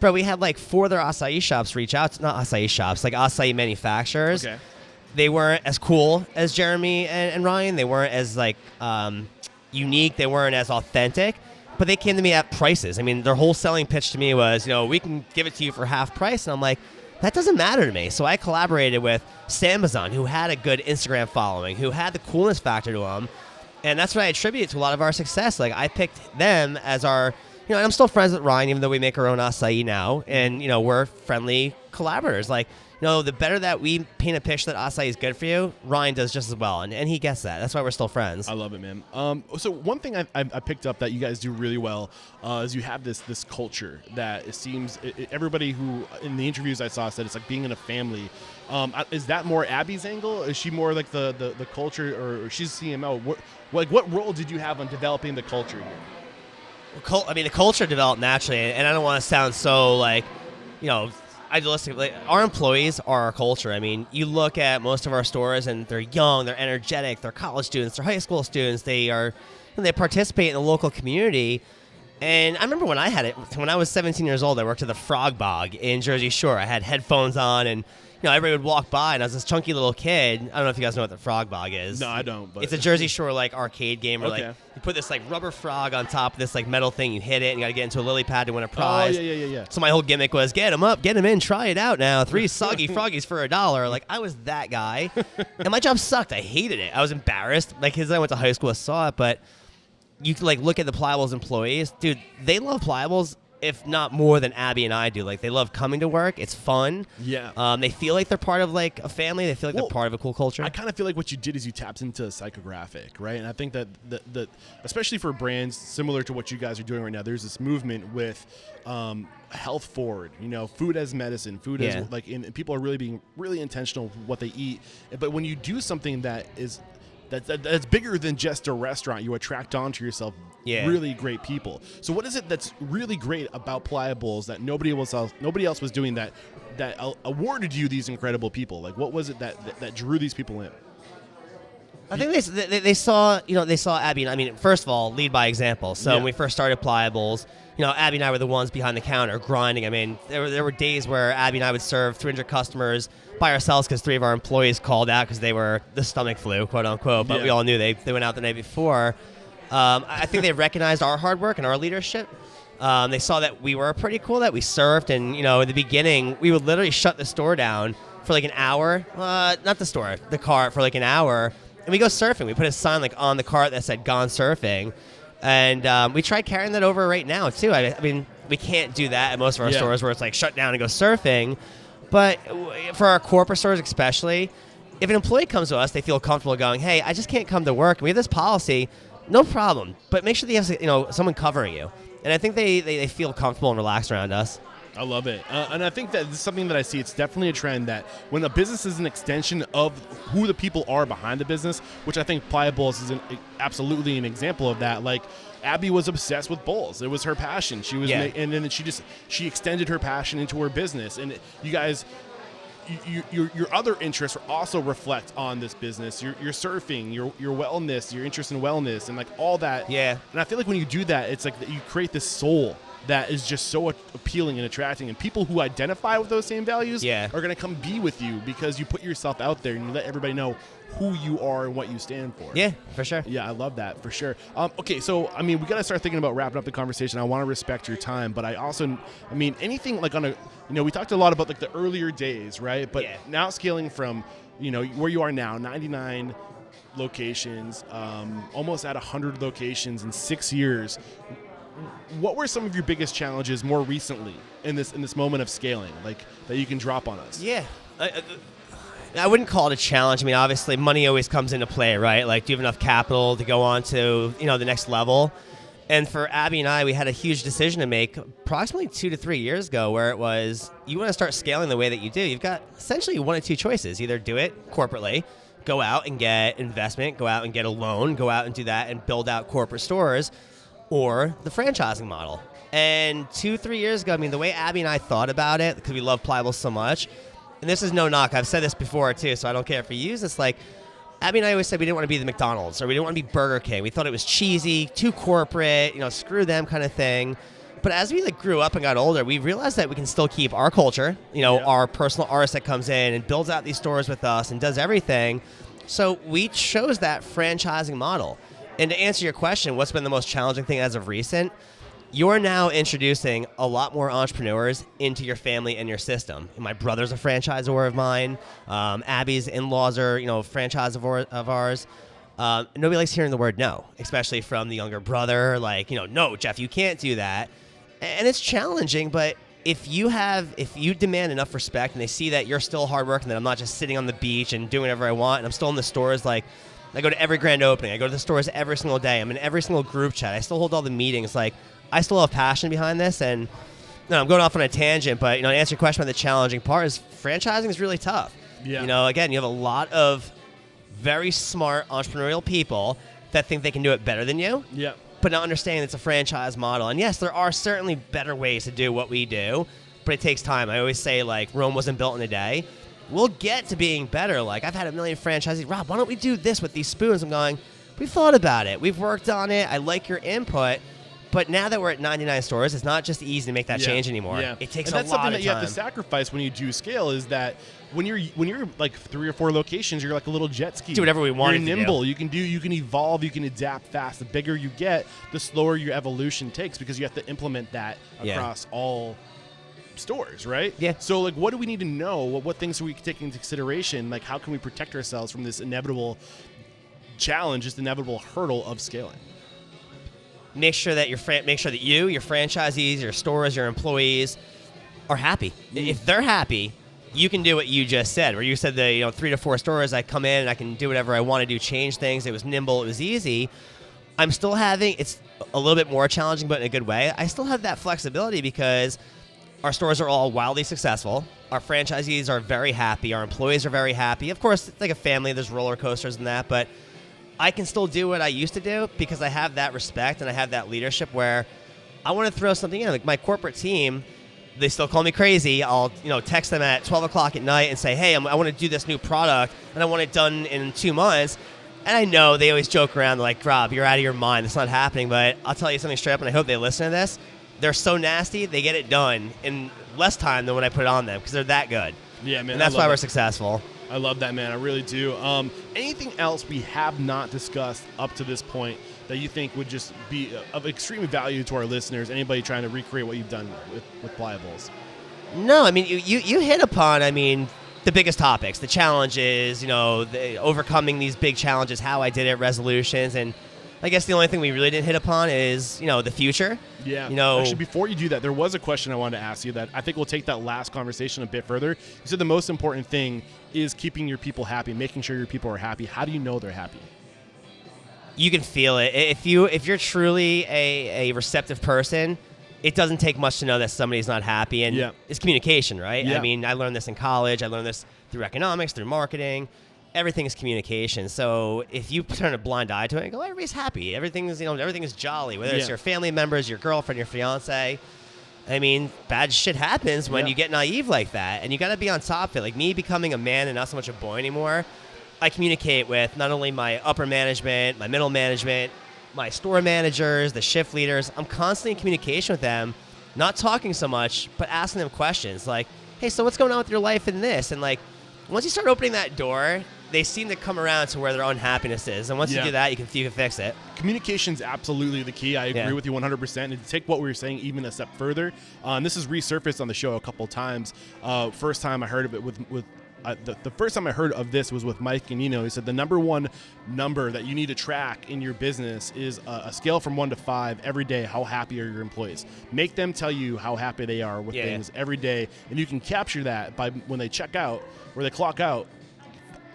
B: bro, we had like 4 other acai shops reach out to, not acai shops, like acai manufacturers.
A: Okay.
B: They weren't as cool as Jeremy and Ryan. They weren't as like unique. They weren't as authentic. But they came to me at prices. I mean, their whole selling pitch to me was, we can give it to you for half price. And I'm like, that doesn't matter to me. So I collaborated with Sambazon, who had a good Instagram following, who had the coolness factor to them. And that's what I attribute to a lot of our success. Like, I picked them as our, and I'm still friends with Ryan, even though we make our own acai now. And, we're friendly collaborators. Like, the better that we paint a picture that acai is good for you, Ryan does just as well, and he gets that. That's why we're still friends.
A: I love it, man. So one thing I picked up that you guys do really well is you have this culture that it seems everybody who in the interviews I saw said it's like being in a family. Is that more Abby's angle? Is she more like the culture, or she's CMO? What role did you have on developing the culture here?
B: I mean, the culture developed naturally, and I don't want to sound so like, idealistic. Like, our employees are our culture. I mean, you look at most of our stores, and they're young, they're energetic, they're college students, they're high school students. They participate in the local community. And I remember when I was 17 years old, I worked at the Frog Bog in Jersey Shore. I had headphones on, and everybody would walk by, and I was this chunky little kid. I don't know if you guys know what the Frog Bog is.
A: No, I don't. But
B: it's a Jersey Shore arcade game where
A: okay.
B: you put this rubber frog on top of this metal thing. You hit it, and you got to get into a lily pad to win a prize.
A: Oh yeah.
B: So my whole gimmick was get him up, get him in, try it out now. 3 soggy froggies for $1. Like, I was that guy, and my job sucked. I hated it. I was embarrassed. My kids that I went to high school saw it, but you look at the Playa Bowls employees, dude. They love Playa Bowls, if not more than Abby and I do. Like, they love coming to work. It's fun.
A: Yeah.
B: They feel like they're part of a family. They feel like they're part of a cool culture.
A: I kind of feel like what you did is you tapped into psychographic, right? And I think that especially for brands similar to what you guys are doing right now, there's this movement with health forward. Food as medicine. Food as and people are really being really intentional with what they eat. But when you do something that's bigger than just a restaurant, you attract onto yourself really great people. So what is it that's really great about Playa Bowls that nobody else was doing that awarded you these incredible people? Like, what was it that drew these people in?
B: I think they saw Abby and I mean, first of all, lead by example. So when we first started Playa Bowls, Abby and I were the ones behind the counter grinding. I mean, there were days where Abby and I would serve 300 customers by ourselves because 3 of our employees called out because they were the stomach flu, quote unquote. But we all knew they went out the night before. I think they recognized our hard work and our leadership. They saw that we were pretty cool, that we served, and in the beginning we would literally shut the store down for an hour. Not the store, the cart for an hour. And we go surfing. We put a sign on the cart that said "Gone Surfing," and we tried carrying that over right now too. I mean, we can't do that at most of our stores where it's shut down and go surfing. But for our corporate stores especially, if an employee comes to us, they feel comfortable going, "Hey, I just can't come to work. We have this policy, no problem. But make sure that you have someone covering you." And I think they feel comfortable and relaxed around us.
A: I love it. And I think that this is something that I see. It's definitely a trend that when a business is an extension of who the people are behind the business, which I think Playa Bowls is absolutely an example of that. Like, Abby was obsessed with bowls. It was her passion. She was, and then she extended her passion into her business. And you guys, your other interests also reflect on this business. Your surfing, your wellness, your interest in wellness, and all that.
B: Yeah.
A: And I feel like when you do that, it's you create this soul that is just so appealing and attracting, and people who identify with those same values are going to come be with you because you put yourself out there and you let everybody know who you are and what you stand for.
B: Yeah, for sure.
A: Yeah, I love that, for sure. Okay, so, I mean, we got to start thinking about wrapping up the conversation. I want to respect your time, but anything on a, we talked a lot about the earlier days, right? But now scaling from, where you are now, 99 locations, almost at 100 locations in 6 years. What were some of your biggest challenges more recently in this moment of scaling, that you can drop on us?
B: Yeah. I wouldn't call it a challenge. I mean, obviously, money always comes into play, right? Do you have enough capital to go on to, the next level? And for Abby and I, we had a huge decision to make approximately 2 to 3 years ago where it was, you want to start scaling the way that you do. You've got essentially 1 of 2 choices. Either do it corporately, go out and get investment, go out and get a loan, go out and do that and build out corporate stores, or the franchising model. And 2-3 years ago, I mean, the way Abby and I thought about it, because we love Playa Bowls so much, and this is no knock, I've said this before too, so I don't care if we use this, Abby and I always said we didn't want to be the McDonald's, or we didn't want to be Burger King. We thought it was cheesy, too corporate, screw them kind of thing. But as we grew up and got older, we realized that we can still keep our culture, our personal artist that comes in and builds out these stores with us and does everything. So we chose that franchising model. And to answer your question, what's been the most challenging thing as of recent? You're now introducing a lot more entrepreneurs into your family and your system. My brother's a franchisor of mine. Abby's in-laws are, franchisor of ours. Nobody likes hearing the word no, especially from the younger brother. No, Jeff, you can't do that. And it's challenging, but if you demand enough respect and they see that you're still hard working, that I'm not just sitting on the beach and doing whatever I want, and I'm still in the stores, like I go to every grand opening, I go to the stores every single day, I'm in every single group chat, I still hold all the meetings, like I still have passion behind this. And I'm going off on a tangent, but to answer your question about the challenging part is franchising is really tough.
A: Yeah.
B: Again, you have a lot of very smart entrepreneurial people that think they can do it better than you.
A: Yeah.
B: But not understanding it's a franchise model. And yes, there are certainly better ways to do what we do, but it takes time. I always say, like, Rome wasn't built in a day. We'll get to being better. Like, I've had a million franchisees, Rob, why don't we do this with these spoons? I'm going, we've thought about it. We've worked on it. I like your input. But now that we're at 99 stores, it's not just easy to make that change anymore.
A: Yeah.
B: It takes
A: and
B: a lot of time.
A: that's something that you have to sacrifice when you do scale, is that when you're like 3 or 4 locations, you're like a little jet ski.
B: Do whatever we want.
A: You're nimble. You can evolve, you can adapt fast. The bigger you get, the slower your evolution takes, because you have to implement that across all stores, right?
B: Yeah.
A: So, like, what do we need to know? What things are we taking into consideration? Like, how can we protect ourselves from this inevitable challenge, this inevitable hurdle of scaling?
B: Make sure that your franchisees, your stores, your employees are happy. If they're happy, you can do what you just said, where you said the 3 to 4 stores, I come in and I can do whatever I want to do, change things. It was nimble, it was easy. I'm still having, it's a little bit more challenging, but in a good way. I still have that flexibility because our stores are all wildly successful. Our franchisees are very happy. Our employees are very happy. Of course, it's like a family. There's roller coasters and that, but I can still do what I used to do because I have that respect and I have that leadership where I want to throw something in. Like my corporate team, they still call me crazy. I'll text them at 12 o'clock at night and say, hey, I want to do this new product and I want it done in 2 months. And I know they always joke around. They're like, Rob, you're out of your mind. It's not happening. But I'll tell you something straight up, and I hope they listen to this. They're so nasty, they get it done in less time than when I put it on them because they're that good.
A: Yeah, man.
B: And that's why we're successful.
A: I love that, man. I really do. Anything else we have not discussed up to this point that you think would just be of extreme value to our listeners, anybody trying to recreate what you've done with Playa Bowls?
B: No, I mean, you hit upon, the biggest topics, the challenges, overcoming these big challenges, how I did it, resolutions, and I guess the only thing we really didn't hit upon is, the future.
A: Yeah. Actually, before you do that, there was a question I wanted to ask you that I think we'll take that last conversation a bit further. You said the most important thing is keeping your people happy, making sure your people are happy. How do you know they're happy?
B: You can feel it. If you're truly a receptive person, it doesn't take much to know that somebody's not happy. And it's communication, right?
A: Yeah.
B: I learned this in college. I learned this through economics, through marketing. Everything is communication. So if you turn a blind eye to it and go, everybody's happy. Everything is jolly. Whether it's your family members, your girlfriend, your fiance. Bad shit happens when you get naive like that. And you got to be on top of it. Like me becoming a man and not so much a boy anymore, I communicate with not only my upper management, my middle management, my store managers, the shift leaders. I'm constantly in communication with them, not talking so much, but asking them questions like, hey, so what's going on with your life in this? And like, once you start opening that door, they seem to come around to where their unhappiness is. And once you do that, you can fix it.
A: Communication's absolutely the key. I agree with you 100%. And to take what we were saying even a step further, and this has resurfaced on the show a couple of times. First time I heard of it the first time I heard of this was with Mike Ganino. He said the number one number that you need to track in your business is a scale from 1 to 5 every day. How happy are your employees? Make them tell you how happy they are with things every day. And you can capture that by when they check out or they clock out.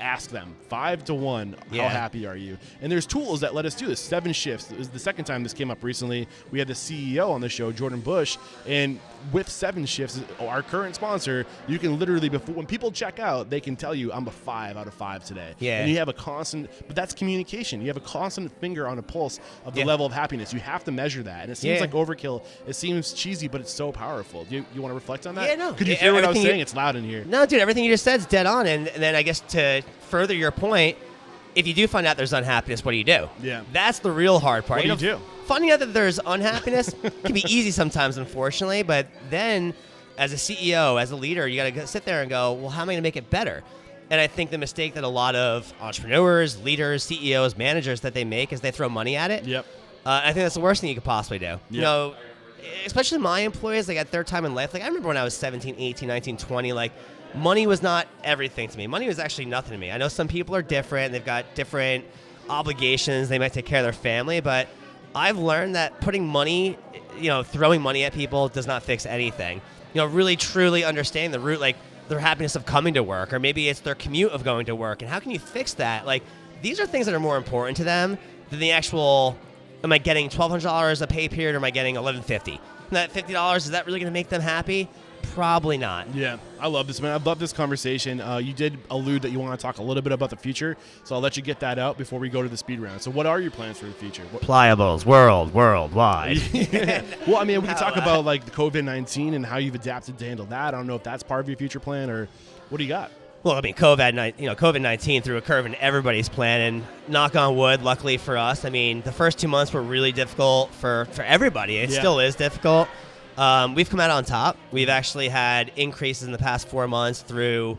A: Ask them 5 to 1, how happy are you? And there's tools that let us do this. 7 shifts. It was the second time this came up recently. We had the CEO on the show, Jordan Bush, and with 7 shifts, our current sponsor, you can literally, before when people check out, they can tell you, I'm a 5 out of 5 today.
B: Yeah.
A: And you have a constant, but that's communication. You have a constant finger on a pulse of the level of happiness. You have to measure that. And it seems like overkill. It seems cheesy, but it's so powerful. Do you want to reflect on that?
B: Yeah, no.
A: Could you hear what I was saying? It's loud in here.
B: No, dude, everything you just said is dead on. And then I guess to further your point, if you do find out there's unhappiness, what do you do?
A: Yeah.
B: That's the real hard part.
A: What do you do?
B: Finding out that there's unhappiness can be easy sometimes, unfortunately, but then as a CEO, as a leader, you got to sit there and go, well, how am I going to make it better? And I think the mistake that a lot of entrepreneurs, leaders, CEOs, managers that they make is they throw money at it.
A: Yep.
B: I think that's the worst thing you could possibly do.
A: Yep.
B: Especially my employees, like at their time in life, like I remember when I was 17, 18, 19, 20, like money was not everything to me. Money was actually nothing to me. I know some people are different. They've got different obligations. They might take care of their family, but I've learned that putting money, throwing money at people does not fix anything. Really truly understanding the root, like their happiness of coming to work, or maybe it's their commute of going to work, and how can you fix that? Like, these are things that are more important to them than the actual, am I getting $1,200 a pay period, or am I getting $1,150? And that $50, is that really going to make them happy? Probably not.
A: Yeah, I love this, man. I love this conversation. You did allude that you want to talk a little bit about the future, so I'll let you get that out before we go to the speed round. So what are your plans for the future?
B: Playa Bowls, worldwide.
A: Well, I mean, we can talk about like the COVID-19 and how you've adapted to handle that. I don't know if that's part of your future plan, or what do you got?
B: Well, I mean, COVID-19 threw a curve in everybody's plan, and knock on wood, luckily for us, I mean, the first 2 months were really difficult for everybody. It still is difficult. We've come out on top. We've actually had increases in the past 4 months through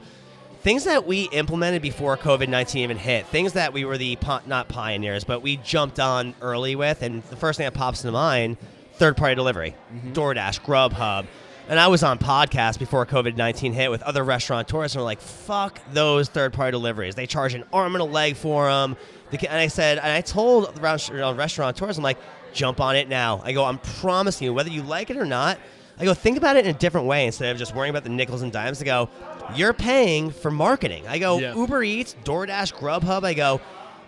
B: things that we implemented before COVID-19 even hit, things that we were not pioneers, but we jumped on early with. And the first thing that pops into mind, third-party delivery, DoorDash, Grubhub. And I was on podcasts before COVID-19 hit with other restaurateurs, and we're like, fuck those third-party deliveries. They charge an arm and a leg for them. And I told restaurateurs, I'm like, jump on it now. I go, I'm promising you, whether you like it or not, I go, think about it in a different way instead of just worrying about the nickels and dimes. I go, you're paying for marketing. I go, Uber Eats, DoorDash, Grubhub, I go,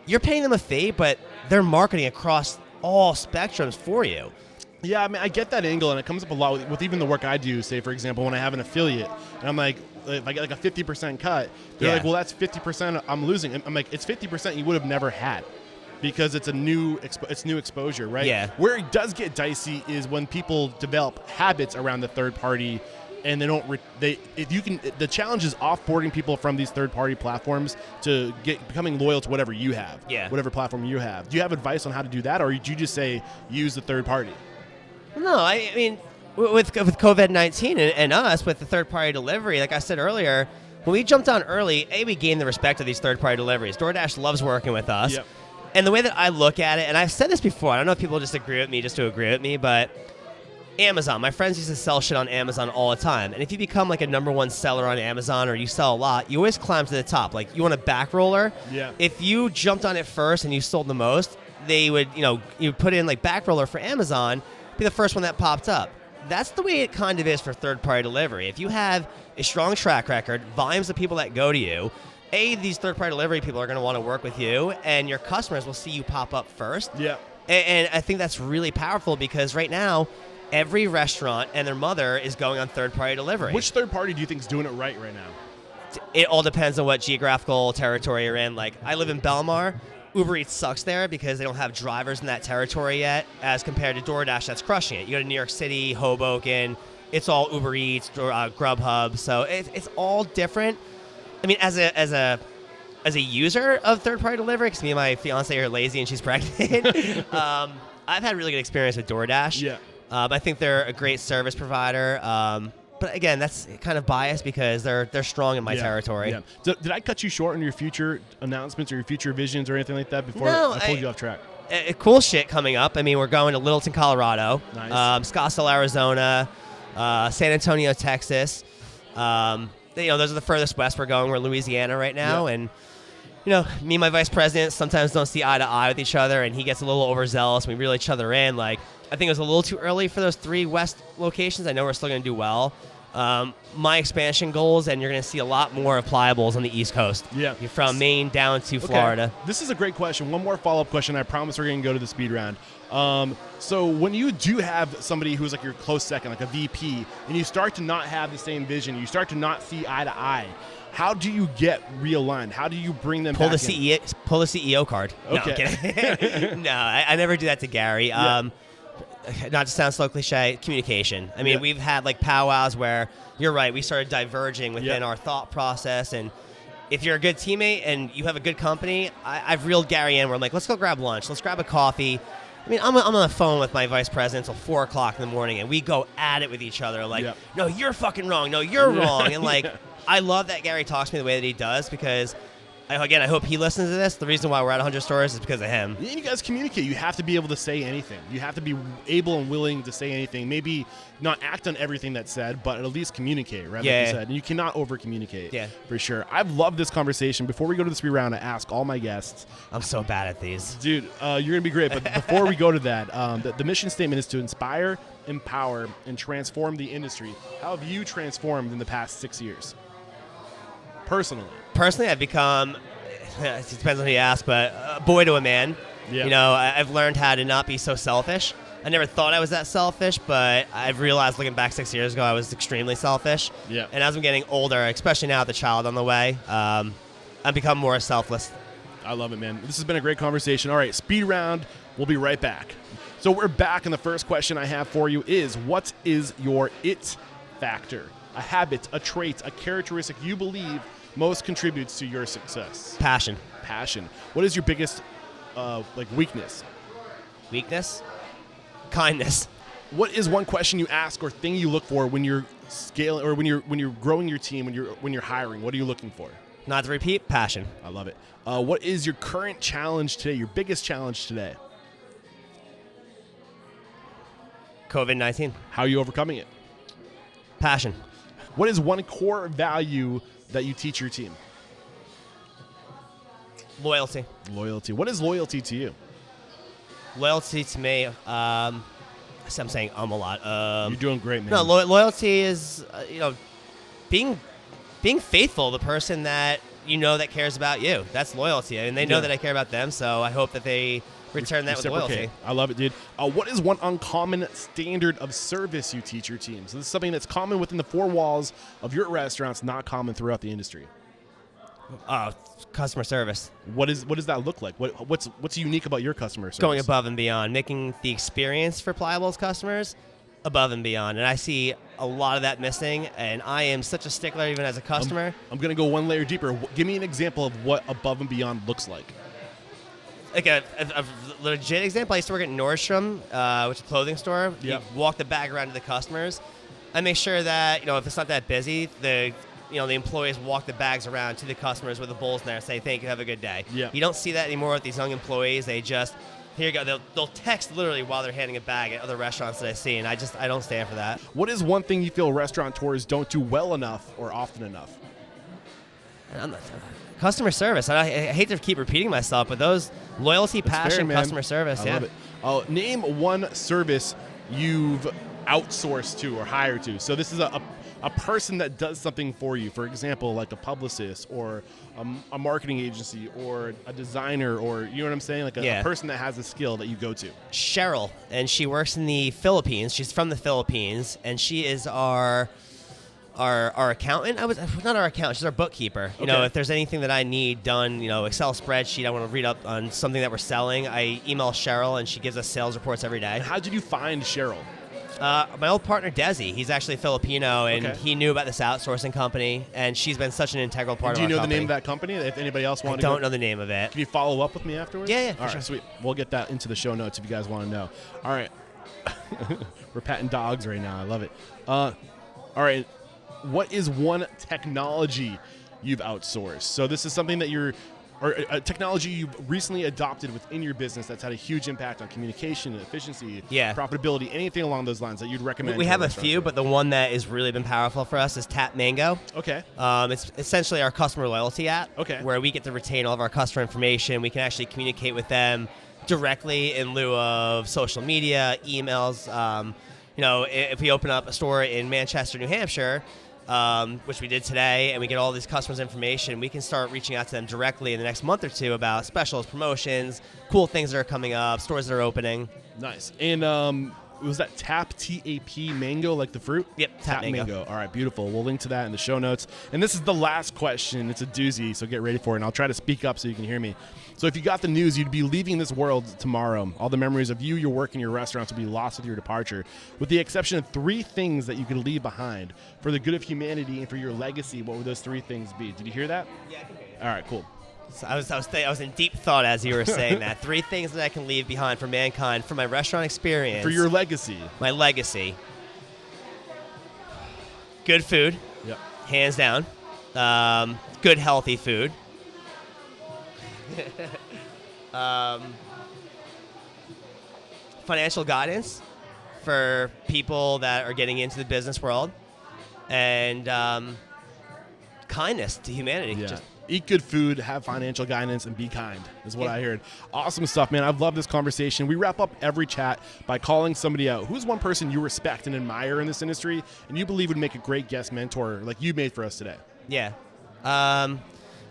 B: you're paying them a fee, but they're marketing across all spectrums for you.
A: Yeah, I mean, I get that angle, and it comes up a lot with even the work I do. Say, for example, when I have an affiliate, and I'm like, if I get like a 50% cut, they're like, well, that's 50% I'm losing. I'm like, it's 50% you would have never had, because it's a new exposure, right?
B: Yeah.
A: Where it does get dicey is when people develop habits around the third party, and they don't. The challenge is offboarding people from these third party platforms to becoming loyal to whatever you have, whatever platform you have. Do you have advice on how to do that, or do you just say use the third party?
B: No, I mean, with COVID-19 and us, with the third-party delivery, like I said earlier, when we jumped on early, we gained the respect of these third-party deliveries. DoorDash loves working with us.
A: Yep.
B: And the way that I look at it, and I've said this before, I don't know if people just agree with me just to agree with me, but Amazon, my friends used to sell shit on Amazon all the time. And if you become like a number one seller on Amazon, or you sell a lot, you always climb to the top. Like, you want a back roller?
A: Yeah.
B: If you jumped on it first and you sold the most, they would, you put in like back roller for Amazon, be the first one that popped up. That's the way it kind of is for third-party delivery. If you have a strong track record, volumes of people that go to you, these third-party delivery people are going to want to work with you, and your customers will see you pop up first.
A: Yeah.
B: And I think that's really powerful, because right now, every restaurant and their mother is going on third-party delivery.
A: Which third party do you think is doing it right now?
B: It all depends on what geographical territory you're in. Like, I live in Belmar. Uber Eats sucks there because they don't have drivers in that territory yet, as compared to DoorDash that's crushing it. You go to New York City, Hoboken, it's all Uber Eats, Grubhub. So it's all different. I mean, as a user of third-party delivery, because me and my fiance are lazy and she's pregnant, I've had really good experience with DoorDash.
A: Yeah.
B: I think they're a great service provider. But again, that's kind of biased because they're strong in my territory.
A: Yeah. Did I cut you short on your future announcements or your future visions or anything like that before I pulled you off track?
B: Cool shit coming up. I mean, we're going to Littleton, Colorado,
A: nice.
B: Scottsdale, Arizona, San Antonio, Texas. Those are the furthest west we're going. We're in Louisiana right now, and me and my vice president sometimes don't see eye to eye with each other, and he gets a little overzealous, and we reel each other in. Like, I think it was a little too early for those 3 west locations. I know we're still going to do well. My expansion goals, and you're going to see a lot more of Playa Bowls on the East Coast.
A: Yeah.
B: From Maine down to Florida.
A: This is a great question. One more follow-up question. I promise we're going to go to the speed round. So when you do have somebody who's like your close second, like a VP, and you start to not have the same vision, you start to not see eye to eye, how do you get realigned? How do you bring them
B: pull
A: back
B: the CEO card.
A: Okay.
B: No, I'm kidding. No, I never do that to Gary. Not to sound so cliche, communication. I mean, we've had like powwows where, you're right, we started diverging within our thought process. And if you're a good teammate and you have a good company, I've reeled Gary in where I'm like, let's go grab lunch. Let's grab a coffee. I mean, I'm on the phone with my vice president until 4 o'clock in the morning, and we go at it with each other. Like, no, you're fucking wrong. No, you're wrong. And like, I love that Gary talks to me the way that he does, because I hope he listens to this. The reason why we're at 100 stores is because of him.
A: And you guys communicate. You have to be able to say anything. You have to be able and willing to say anything. Maybe not act on everything that's said, but at least communicate, right?
B: Yeah.
A: Like you said. And you cannot over-communicate.
B: Yeah.
A: For sure. I've loved this conversation. Before we go to the speed round, I ask all my guests.
B: I'm so bad at these.
A: Dude, you're going to be great. But before we go to that, the mission statement is to inspire, empower, and transform the industry. How have you transformed in the past 6 years?
B: Personally, I've become, it depends on who you ask, but a boy to a man.
A: Yeah.
B: You know, I've learned how to not be so selfish. I never thought I was that selfish, but I've realized looking back 6 years ago, I was extremely selfish.
A: Yeah.
B: And as I'm getting older, especially now with the child on the way, I've become more selfless.
A: I love it, man. This has been a great conversation. All right, speed round. We'll be right back. So we're back, and the first question I have for you is, what is your it factor? A habit, a trait, a characteristic you believe most contributes to your success?
B: Passion.
A: What is your biggest weakness?
B: Weakness? Kindness.
A: What is one question you ask or thing you look for when you're scaling or when you're growing your team, when you're hiring? What are you looking for?
B: Not to repeat, passion.
A: I love it. What is your current challenge today? Your biggest challenge today?
B: COVID-19.
A: How are you overcoming it?
B: Passion.
A: What is one core value that you teach your team?
B: Loyalty.
A: What is loyalty to you?
B: Loyalty to me, I'm saying a lot.
A: You're doing great, man.
B: No, loyalty is, being faithful to the person that you know that cares about you. That's loyalty. And they know that I care about them, so I hope that they return that with loyalty.
A: I love it, dude. What is one uncommon standard of service you teach your team? So this is something that's common within the four walls of your restaurants, not common throughout the industry.
B: Customer service.
A: What does that look like? What's unique about your customer service?
B: Going above and beyond, making the experience for Playa Bowls customers above and beyond. And I see a lot of that missing, and I am such a stickler even as a customer.
A: I'm going to go one layer deeper. Give me an example of what above and beyond looks like.
B: Like a legit example, I used to work at Nordstrom, which is a clothing store.
A: Yep.
B: You walk the bag around to the customers. I make sure that, if it's not that busy, the employees walk the bags around to the customers with the bowls in there and say, thank you, have a good day.
A: Yeah.
B: You don't see that anymore with these young employees. They just, here you go. They'll text literally while they're handing a bag at other restaurants that I see, and I don't stand for that.
A: What is one thing you feel restaurateurs don't do well enough or often enough?
B: Customer service. I hate to keep repeating myself, but those loyalty, passion, customer service.
A: I love it. Name one service you've outsourced to or hired to. So this is a person that does something for you. For example, like a publicist or a marketing agency or a designer, or you know what I'm saying? Like a person that has a skill that you go to.
B: Cheryl, and she works in the Philippines. She's from the Philippines, and she is our accountant. Not our accountant. She's our bookkeeper. You know, if there's anything that I need done, Excel spreadsheet, I want to read up on something that we're selling, I email Cheryl, and she gives us sales reports every day.
A: And how did you find Cheryl?
B: My old partner, Desi, he's actually Filipino, and he knew about this outsourcing company, and she's been such an integral part of our company.
A: Do you know the name of that company? If anybody else wanted to
B: I don't know the name of it.
A: Can you follow up with me afterwards?
B: Yeah,
A: All right,
B: sure.
A: Sweet. We'll get that into the show notes if you guys want to know. All right. We're patting dogs right now. I love it. All right. What is one technology you've outsourced? So this is something that or a technology you've recently adopted within your business that's had a huge impact on communication and efficiency, profitability, anything along those lines that you'd recommend?
B: We have a few, but the one that has really been powerful for us is Tap Mango.
A: Okay.
B: It's essentially our customer loyalty app,
A: where
B: we get to retain all of our customer information. We can actually communicate with them directly in lieu of social media, emails. If we open up a store in Manchester, New Hampshire, which we did today, and we get all these customers' information, we can start reaching out to them directly in the next month or two about specials, promotions, cool things that are coming up, stores that are opening.
A: Nice. And was that T-A-P Mango, like the fruit?
B: Yep, Tap Mango.
A: All right, beautiful. We'll link to that in the show notes. And this is the last question. It's a doozy, so get ready for it, and I'll try to speak up so you can hear me. So if you got the news, you'd be leaving this world tomorrow. All the memories of you, your work, and your restaurants will be lost with your departure, with the exception of 3 things that you could leave behind for the good of humanity and for your legacy. What would those 3 things be? Did you hear that?
B: Yeah, I can hear you.
A: All right, cool.
B: So I was in deep thought as you were saying that. 3 things that I can leave behind for mankind, for my restaurant experience.
A: For your legacy.
B: My legacy. Good food.
A: Yep.
B: Hands down. Good, healthy food. Financial guidance for people that are getting into the business world, and kindness to humanity.
A: Yeah. Eat good food, have financial guidance, and be kind is what I heard. Awesome stuff, man. I've loved this conversation. We wrap up every chat by calling somebody out. Who's one person you respect and admire in this industry and you believe would make a great guest mentor like you made for us today?
B: Yeah.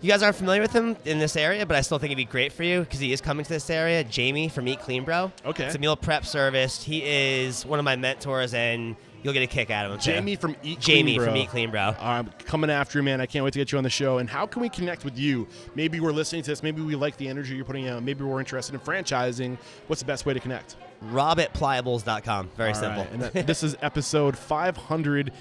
B: You guys aren't familiar with him in this area, but I still think he'd be great for you because he is coming to this area. Jamie from Eat Clean Bro.
A: Okay.
B: It's a meal prep service. He is one of my mentors, and you'll get a kick out of him.
A: Jamie from Eat Clean Bro.
B: Jamie from Eat Clean Bro.
A: I'm coming after you, man. I can't wait to get you on the show. And how can we connect with you? Maybe we're listening to this. Maybe we like the energy you're putting out. Maybe we're interested in franchising. What's the best way to connect?
B: Rob at playabowls.com. Very simple.
A: Right. And this is episode 700.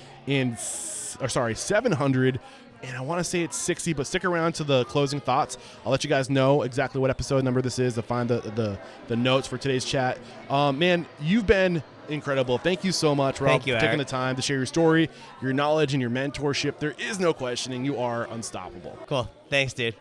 A: And I want to say it's 60, but stick around to the closing thoughts. I'll let you guys know exactly what episode number this is to find the notes for today's chat. Man, you've been incredible. Thank you so much, Rob,
B: Thank you,
A: for taking
B: Eric.
A: the time to share your story, your knowledge, and your mentorship. There is no questioning. You are unstoppable.
B: Cool. Thanks, dude.